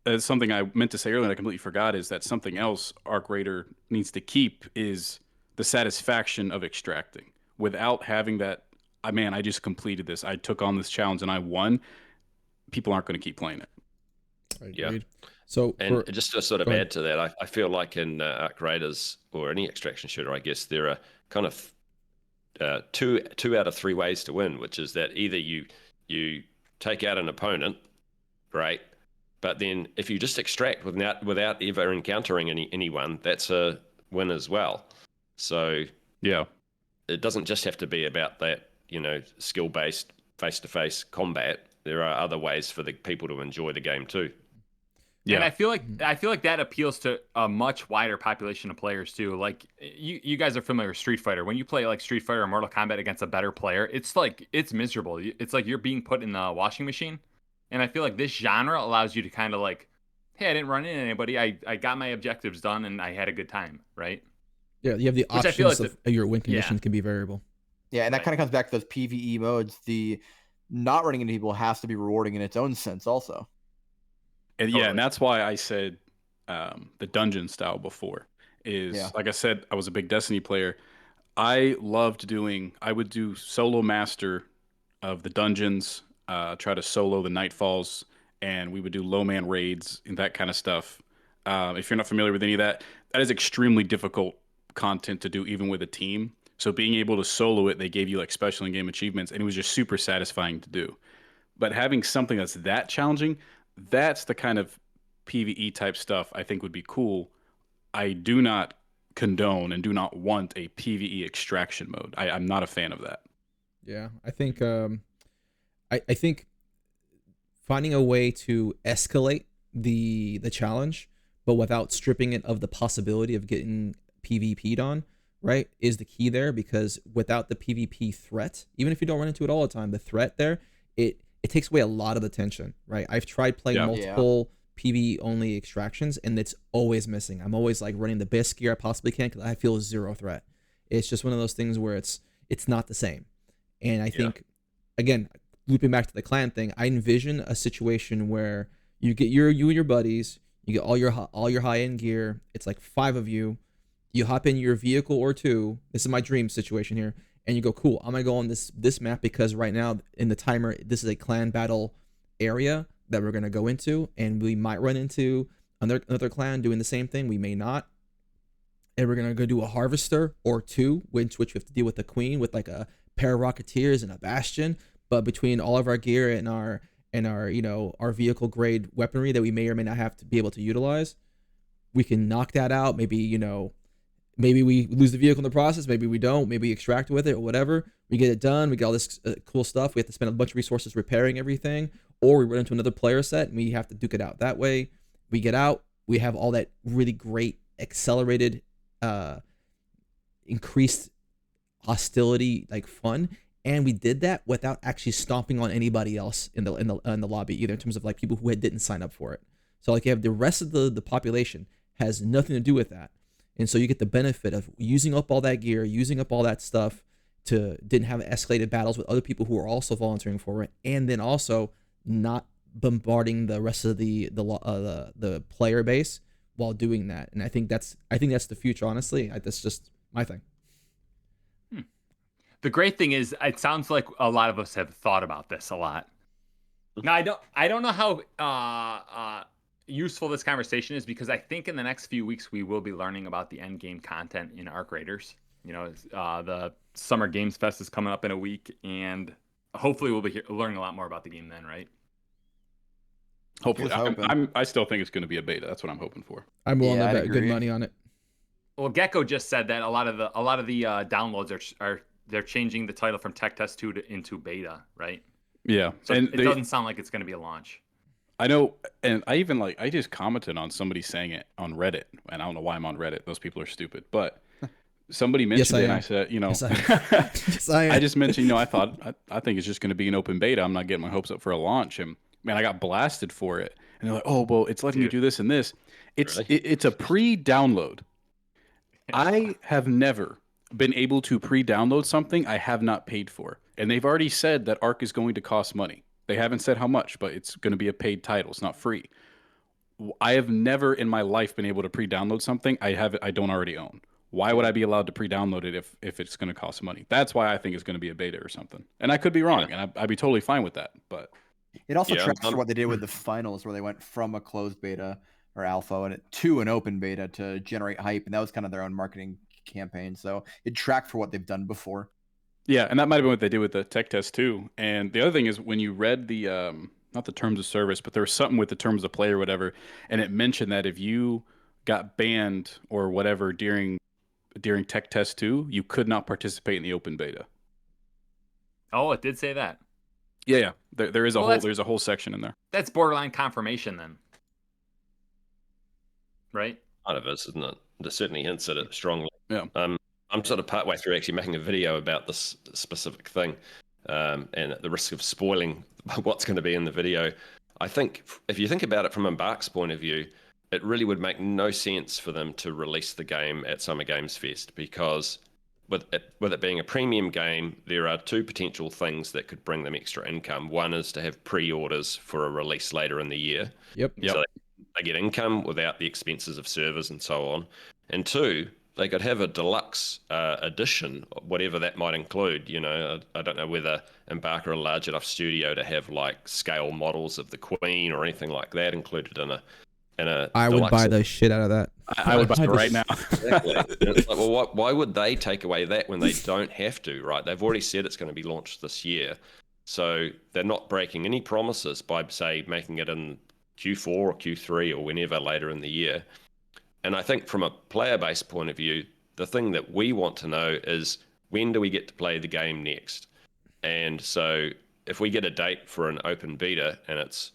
that's something I meant to say earlier and I completely forgot, is that something else Arc Raider needs to keep is the satisfaction of extracting without having that, I just completed this. I took on this challenge and I won. People aren't going to keep playing it. Agreed. So And just to sort of add to that, I feel like in Arc Raiders or any extraction shooter, I guess there are kind of two out of three ways to win, which is that either you take out an opponent, right? But then if you just extract without ever encountering anyone, that's a win as well. So yeah, it doesn't just have to be about that, skill-based face-to-face combat. There are other ways for the people to enjoy the game too. Yeah. And I feel like that appeals to a much wider population of players too. Like you guys are familiar with Street Fighter. When you play like Street Fighter or Mortal Kombat against a better player, it's like it's miserable. It's like you're being put in the washing machine. And I feel like this genre allows you to kind of like, hey, I didn't run into anybody. I got my objectives done and I had a good time, right? Yeah, you have the Which I options feel like of your win conditions can be variable. Yeah, and that Right. kind of comes back to those PvE modes. The not running into people has to be rewarding in its own sense also. And Totally. yeah, and that's why I said the dungeon style before is like I said, I was a big Destiny player. I would do solo master of the dungeons, try to solo the nightfalls, and we would do low man raids and that kind of stuff. If you're not familiar with any of that, that is extremely difficult content to do even with a team. So being able to solo it, they gave you like special in-game achievements, and it was just super satisfying to do. But having something that's that challenging, that's the kind of PvE type stuff I think would be cool. I do not condone and do not want a PvE extraction mode. I'm not a fan of that. Yeah, I think I think finding a way to escalate the challenge, but without stripping it of the possibility of getting PvP'd on, right, is the key there, because without the PvP threat, even if you don't run into it all the time, the threat there, it takes away a lot of the tension, right? I've tried playing Yeah. multiple PvE only extractions, and it's always missing. I'm always like running the best gear I possibly can because I feel zero threat. It's just one of those things where it's not the same. And I think, again, looping back to the clan thing, I envision a situation where you and your buddies, you get all your high end gear. It's like 5 of you. You hop in your vehicle or 2. This is my dream situation here, and you go, cool. I'm gonna go on this map because right now in the timer, this is a clan battle area that we're gonna go into, and we might run into another clan doing the same thing. We may not, and we're gonna go do a harvester or 2, which we have to deal with the queen with like a pair of rocketeers and a bastion. But between all of our gear and our our vehicle grade weaponry that we may or may not have to be able to utilize, we can knock that out. Maybe we lose the vehicle in the process. Maybe we don't. Maybe we extract with it or whatever. We get it done. We get all this cool stuff. We have to spend a bunch of resources repairing everything, or we run into another player set and we have to duke it out that way. We get out. We have all that really great accelerated, increased hostility, like fun, and we did that without actually stomping on anybody else in the lobby either, in terms of like people who didn't sign up for it. So like you have the rest of the population has nothing to do with that. And so you get the benefit of using up all that gear, using up all that stuff didn't have escalated battles with other people who are also volunteering for it, and then also not bombarding the rest of the player base while doing that. And I think that's the future. Honestly, that's just my thing. The great thing is, it sounds like a lot of us have thought about this a lot. Now, I don't know how useful this conversation is, because I think in the next few weeks we will be learning about the Endgame content in Arc Raiders. The Summer Games Fest is coming up in a week, and hopefully we'll be learning a lot more about the game then, right? Hopefully, I still think it's going to be a beta. That's what I'm hoping for. I'm willing to bet good money on it. Well, Gecko just said that a lot of the downloads are they're changing the title from Tech Test 2 into beta, right? Yeah, so it doesn't sound like it's going to be a launch. I know, and I just commented on somebody saying it on Reddit, and I don't know why I'm on Reddit. Those people are stupid, but somebody mentioned it, and I said, yes, I am. I just mentioned, I think it's just going to be an open beta. I'm not getting my hopes up for a launch, and man, I got blasted for it, and they're like, oh, well, it's letting you do this and this. It's a pre-download. I have never been able to pre-download something I have not paid for, and they've already said that Arc is going to cost money. They haven't said how much, but it's going to be a paid title. It's not free. I have never in my life been able to pre-download something I don't already own. Why would I be allowed to pre-download it if it's going to cost money? That's why I think it's going to be a beta or something. And I could be wrong, and I'd be totally fine with that. But it also tracks for what they did with the finals, where they went from a closed beta or alpha to an open beta to generate hype, and that was kind of their own marketing campaign. So it tracked for what they've done before. Yeah, and that might have been what they did with the Tech Test too. And the other thing is, when you read the not the terms of service, but there was something with the terms of play or whatever, and it mentioned that if you got banned or whatever during Tech Test 2, you could not participate in the open beta. Oh, it did say that. Yeah. There's a whole section in there. That's borderline confirmation then, right? Kind of is, isn't it? There certainly hints at it strongly. Yeah. I'm sort of partway through actually making a video about this specific thing, and at the risk of spoiling what's going to be in the video, I think if you think about it from Embark's point of view, it really would make no sense for them to release the game at Summer Games Fest, because with it being a premium game, there are 2 potential things that could bring them extra income. One is to have pre-orders for a release later in the year. Yep. So they get income without the expenses of servers and so on. And 2, they could have a deluxe edition, whatever that might include. I don't know whether Embark are a large enough studio to have like scale models of the Queen or anything like that included in a I would buy the shit out of that. I would buy it right now. Exactly. It's like, well, why would they take away that when they don't have to, right? They've already said it's going to be launched this year. So they're not breaking any promises by, say, making it in Q4 or Q3 or whenever later in the year. And I think from a player-based point of view, the thing that we want to know is, when do we get to play the game next? And so if we get a date for an open beta and it's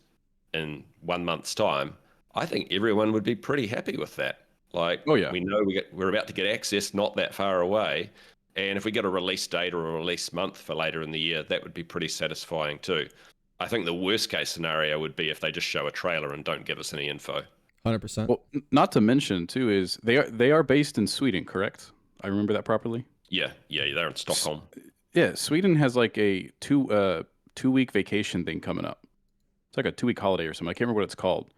in 1 month's time, I think everyone would be pretty happy with that. Like, Oh, yeah. we know we're about to get access not that far away. And if we get a release date or a release month for later in the year, that would be pretty satisfying too. I think the worst case scenario would be if they just show a trailer and don't give us any info. 100%. Well, not to mention too is they are based in Sweden, correct? I remember that properly. Yeah, they're in Stockholm. Yeah, Sweden has like a 2-week vacation thing coming up. It's like a 2-week holiday or something. I can't remember what it's called.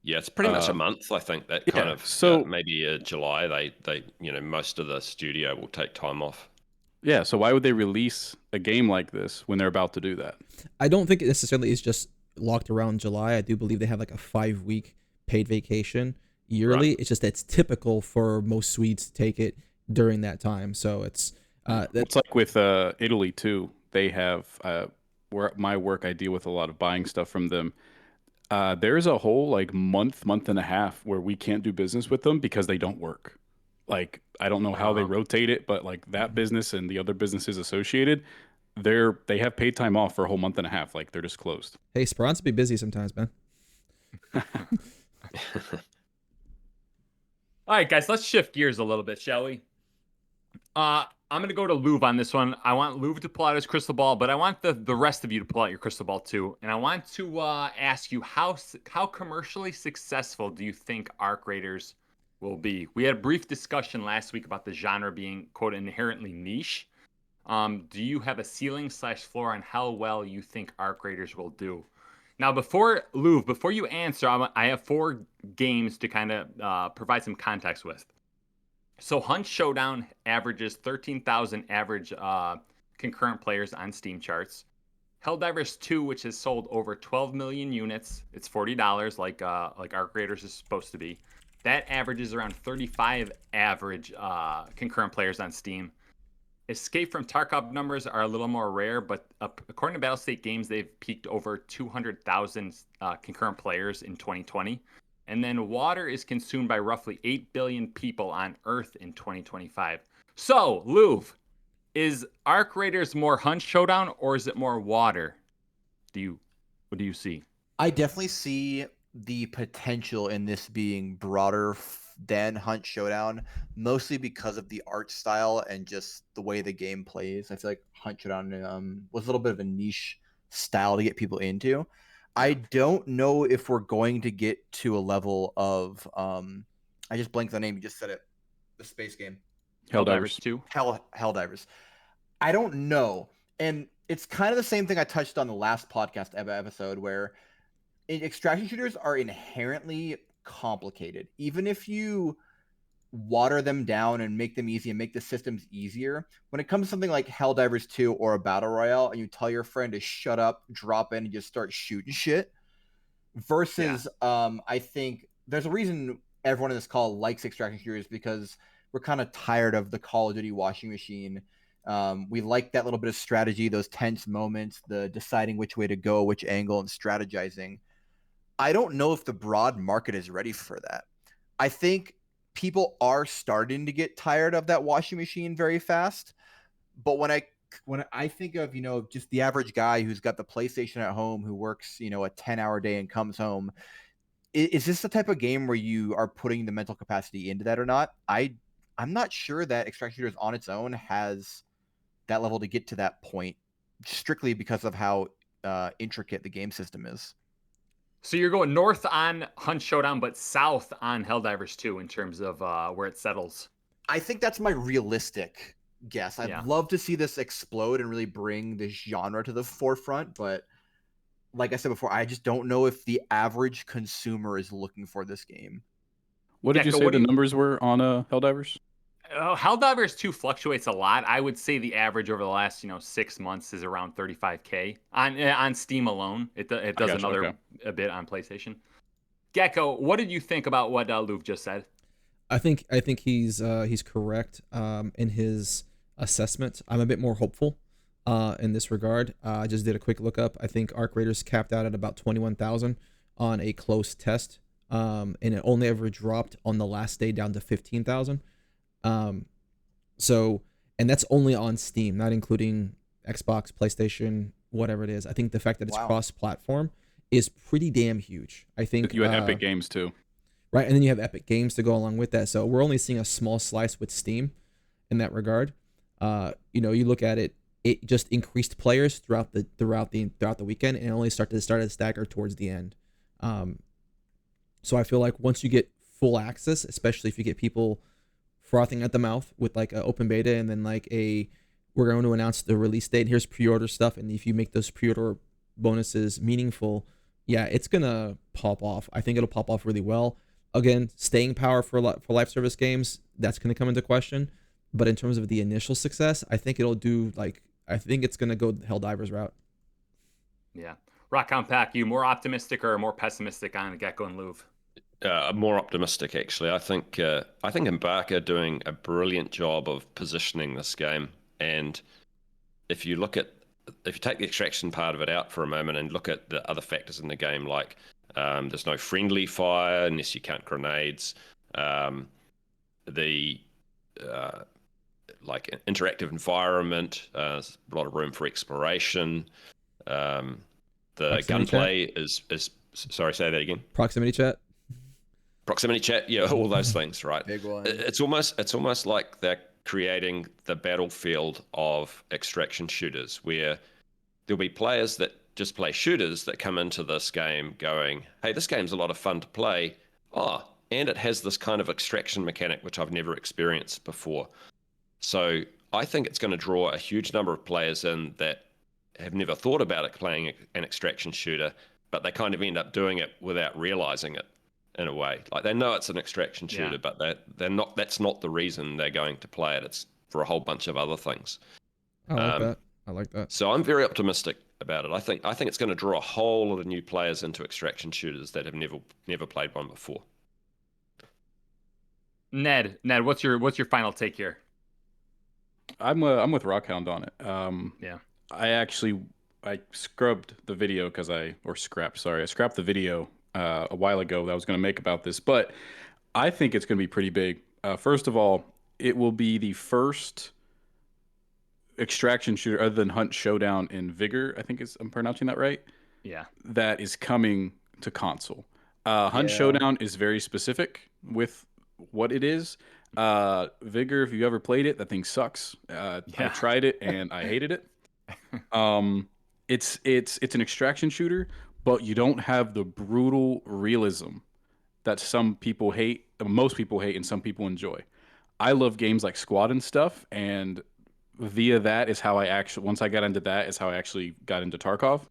Yeah, it's pretty much a month. I think that kind of so maybe July. They most of the studio will take time off. yeah, so why would they release a game like this when they're about to do that? I don't think it necessarily is just locked around July. I do believe they have like a 5-week paid vacation yearly. Right. It's just that's typical for most Swedes to take it during that time. So it's It's like with Italy too. They have where my work, I deal with a lot of buying stuff from them. There's a whole like month and a half where we can't do business with them because they don't work. Like, I don't know how they rotate it, but like that business and the other businesses associated, they have paid time off for a whole month and a half. Like, they're just closed. hey, Sprons be busy sometimes, man. All right, guys, let's shift gears a little bit, shall we? I'm going to go to Luve on this one. I want Luve to pull out his crystal ball, but I want the rest of you to pull out your crystal ball too. And I want to ask you, how commercially successful do you think Arc Raiders will be? We had a brief discussion last week about the genre being, quote, inherently niche. Do you have a ceiling/floor on how well you think Arc Raiders will do? Now, before you answer, I have 4 games to kind of provide some context with. So Hunt Showdown averages 13,000 average concurrent players on Steam charts. Helldivers 2, which has sold over 12 million units, it's $40 like Arc Raiders is supposed to be. That averages around 35 average concurrent players on Steam. Escape from Tarkov numbers are a little more rare, but according to Battlestate Games, they've peaked over 200,000 concurrent players in 2020. And then water is consumed by roughly 8 billion people on Earth in 2025. So, Luve, is Arc Raiders more Hunt Showdown or is it more water? What do you see? I definitely see the potential in this being broader than Hunt Showdown, mostly because of the art style and just the way the game plays. I feel like Hunt Showdown was a little bit of a niche style to get people into. I don't know if we're going to get to a level of I just blanked the name. You just said it. The space game. Helldivers 2. Helldivers. I don't know. And it's kind of the same thing I touched on the last podcast episode, where extraction shooters are inherently complicated. Even if you water them down and make them easy and make the systems easier, when it comes to something like Helldivers 2 or a battle royale and you tell your friend to shut up, drop in, and just start shooting shit, versus I think there's a reason everyone in this call likes extraction shooters, because we're kind of tired of the Call of Duty washing machine. We like that little bit of strategy, those tense moments, the deciding which way to go, which angle, and strategizing. I don't know if the broad market is ready for that. I think people are starting to get tired of that washing machine very fast. But when I think of, just the average guy who's got the PlayStation at home, who works, a 10-hour day and comes home, is this the type of game where you are putting the mental capacity into that or not? I'm not sure that Extraction Shooters on its own has that level to get to that point, strictly because of how intricate the game system is. So you're going north on Hunt Showdown, but south on Helldivers 2 in terms of where it settles. I think that's my realistic guess. I'd love to see this explode and really bring this genre to the forefront, but like I said before, I just don't know if the average consumer is looking for this game. What did you say the numbers were on Helldivers? Helldivers 2 fluctuates a lot. I would say the average over the last 6 months is around 35K on Steam alone. It does a bit on PlayStation. Gecko, what did you think about what Luve just said? I think he's correct in his assessment. I'm a bit more hopeful in this regard. I just did a quick look up. I think Arc Raiders capped out at about 21,000 on a close test, and it only ever dropped on the last day down to 15,000. And that's only on Steam, not including Xbox, PlayStation, whatever it is. I think the fact that it's cross-platform is pretty damn huge. I think you had Epic Games too. right? And then you have Epic Games to go along with that. So we're only seeing a small slice with Steam in that regard. You look at it, it just increased players throughout the weekend, and only started to stagger towards the end. So I feel like once you get full access, especially if you get people frothing at the mouth with like an open beta, and then like we're going to announce the release date, here's pre-order stuff, and if you make those pre-order bonuses meaningful, yeah, it's gonna pop off. I think it'll pop off really well. Again, staying power for live service games, that's gonna come into question. But in terms of the initial success, I think I think it's gonna go the Helldivers route. Yeah. Rockhoundblack, you more optimistic or more pessimistic on Gecko and Luve? More optimistic, actually. I think Embark are doing a brilliant job of positioning this game. And if you take the extraction part of it out for a moment and look at the other factors in the game, like there's no friendly fire unless you count grenades, the like interactive environment, there's a lot of room for exploration. The Proximity gunplay is sorry, say that again. Proximity chat, yeah, all those things, right? Big one. It's almost like they're creating the battlefield of extraction shooters, where there'll be players that just play shooters that come into this game going, hey, this game's a lot of fun to play. And it has this kind of extraction mechanic which I've never experienced before. So I think it's going to draw a huge number of players in that have never thought about it playing an extraction shooter, but they kind of end up doing it without realizing it in a way. Like they know it's an extraction shooter, but they're not. That's not the reason they're going to play it. It's for a whole bunch of other things. I like that. So I'm very optimistic about it. I think it's going to draw a whole lot of new players into extraction shooters that have never played one before. Ned, what's your final take here? I'm with Rockhound on it. Yeah. I scrubbed the video I scrapped the video a while ago that I was going to make about this, but I think it's going to be pretty big. First of all, it will be the first extraction shooter other than Hunt Showdown and Vigor, I think I'm pronouncing that right? Yeah. That is coming to console. Hunt Showdown is very specific with what it is. Vigor, if you ever played it, that thing sucks. I tried it and I hated it. It's an extraction shooter, but you don't have the brutal realism that some people hate, most people hate, and some people enjoy. I love games like Squad and stuff, and via that is how once I got into that is how I actually got into Tarkov.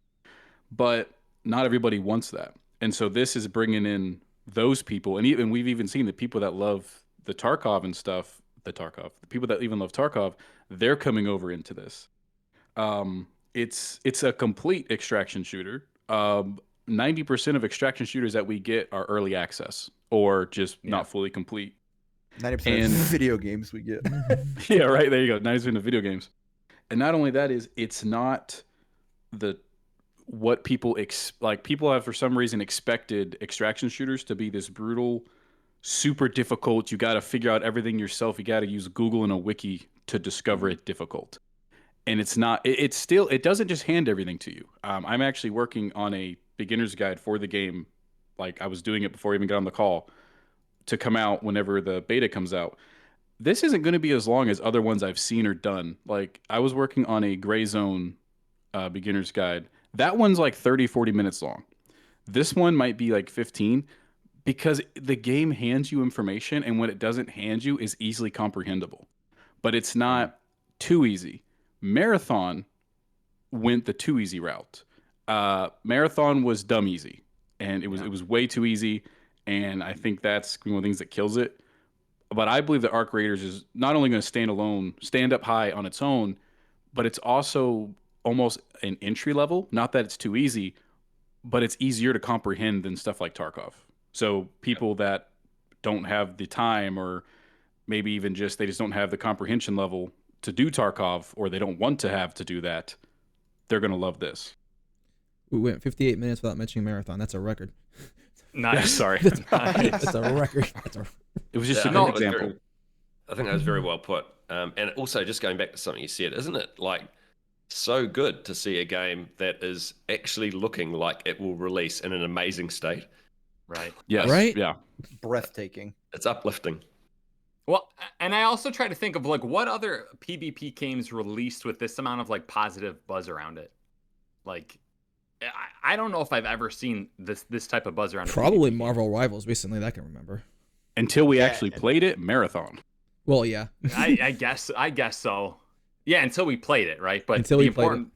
But not everybody wants that. And so this is bringing in those people, and even we've even seen the people that love the Tarkov and stuff, the people that even love Tarkov, they're coming over into this. It's a complete extraction shooter. 90% of extraction shooters that we get are early access or just not fully complete. 90% of video games we get. Yeah, right. There you go. 90% of video games. And not only that it's not what people people have for some reason expected extraction shooters to be this brutal, super difficult. You got to figure out everything yourself. You got to use Google and a wiki to discover it difficult. And it's not, it doesn't just hand everything to you. I'm actually working on a beginner's guide for the game. Like I was doing it before I even got on the call to come out whenever the beta comes out. This isn't going to be as long as other ones I've seen or done. Like I was working on a Gray Zone beginner's guide. That one's like 30, 40 minutes long. This one might be like 15 because the game hands you information, and what it doesn't hand you is easily comprehensible. But it's not too easy. Marathon went the too easy route. Marathon was dumb easy, and it was way too easy, and I think that's one of the things that kills it. But I believe that Arc Raiders is not only going to stand up high on its own, but it's also almost an entry level. Not that it's too easy, but it's easier to comprehend than stuff like Tarkov. So people that don't have the time, or maybe even they just don't have the comprehension level to do Tarkov, or they don't want to have to do that, they're going to love this. We went 58 minutes without mentioning Marathon. That's a record. Nice. Yeah, sorry. That's a record. It was just a good example. I think that was very well put. And also, just going back to something you said, isn't it like so good to see a game that is actually looking like it will release in an amazing state? Right. Yes. Right? Yeah. Breathtaking. It's uplifting. Well, and I also try to think of like what other PvP games released with this amount of like positive buzz around it. Like, I don't know if I've ever seen this type of buzz around. Probably a PvP Marvel Rivals recently that I can remember. Until we Yeah. actually played it, marathon. Well, yeah. Game. I guess so. Yeah, until we played it, right? But Until we played it.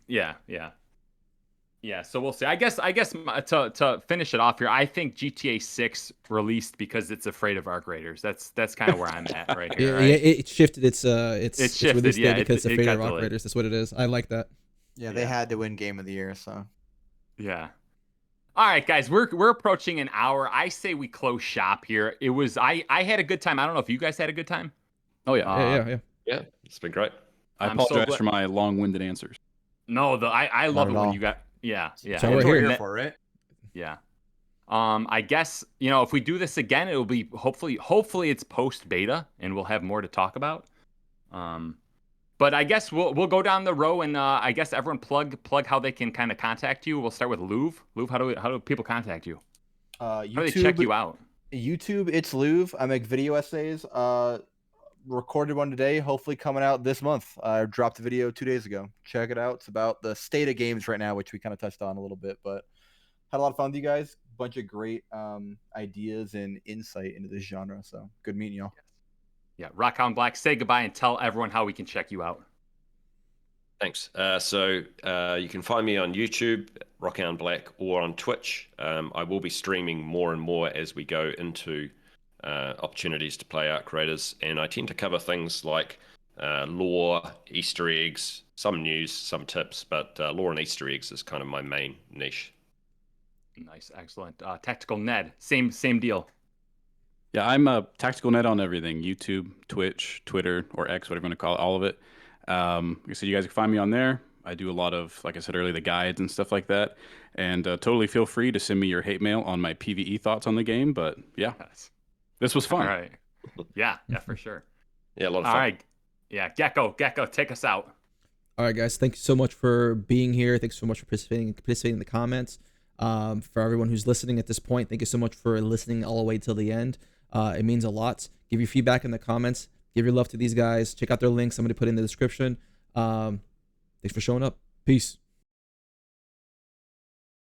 Yeah. So we'll see. I guess to finish it off here, I think GTA 6 released because it's afraid of Arc Raiders. That's kind of where I'm at right here. Yeah, Right? yeah, it shifted its shifted, release date yeah, because it of Fate got of Rock delayed. Raiders. That's what it is. I like that. Yeah, they Yeah. had to win Game of the Year, so. Yeah. All right, guys, we're approaching an hour. I say we close shop here. It was I had a good time. I don't know if you guys had a good time. Oh yeah. Yeah. Yeah, it's been great. I I'm so apologize glad- for my long-winded answers. No, I love at it when all. you got yeah. So That's we're what here. we're here for, right? Yeah. I guess, if we do this again, it'll be hopefully it's post beta and we'll have more to talk about. But I guess we'll go down the row and I guess everyone plug how they can kind of contact you. We'll start with Luve. Luve, how do people contact you? How do they check you out? YouTube, it's Luve. I make video essays. Recorded one today, hopefully coming out this month. I dropped a video 2 days ago. Check it out. It's about the state of games right now, which we kind of touched on a little bit, but had a lot of fun with you guys. Bunch of great ideas and insight into this genre. So good meeting y'all. Yeah, Rockhoundblack, say goodbye and tell everyone how we can check you out. Thanks. So you can find me on YouTube, Rockhoundblack, or on Twitch. I will be streaming more and more as we go into opportunities to play Arc Raiders, and I tend to cover things like lore, Easter eggs, some news, some tips, but lore and Easter eggs is kind of my main niche. Nice, excellent. TacticalNed, same deal. Yeah, I'm a TacticalNed on everything: YouTube, Twitch, Twitter, or X, whatever you want to call it, all of it. Like I said, you guys can find me on there. I do a lot of, like I said earlier, the guides and stuff like that. And totally feel free to send me your hate mail on my PvE thoughts on the game. But yeah, Yes. this was fun. All right. Yeah, for sure. Yeah, a lot of All fun. right. Yeah, Gecko, take us out. All right, guys. Thank you so much for being here. Thanks so much for participating in the comments. For everyone who's listening at this point, thank you so much for listening all the way till the end. It means a lot. Give your feedback in the comments. Give your love to these guys. Check out their links. I'm going to put in the description. Thanks for showing up. Peace.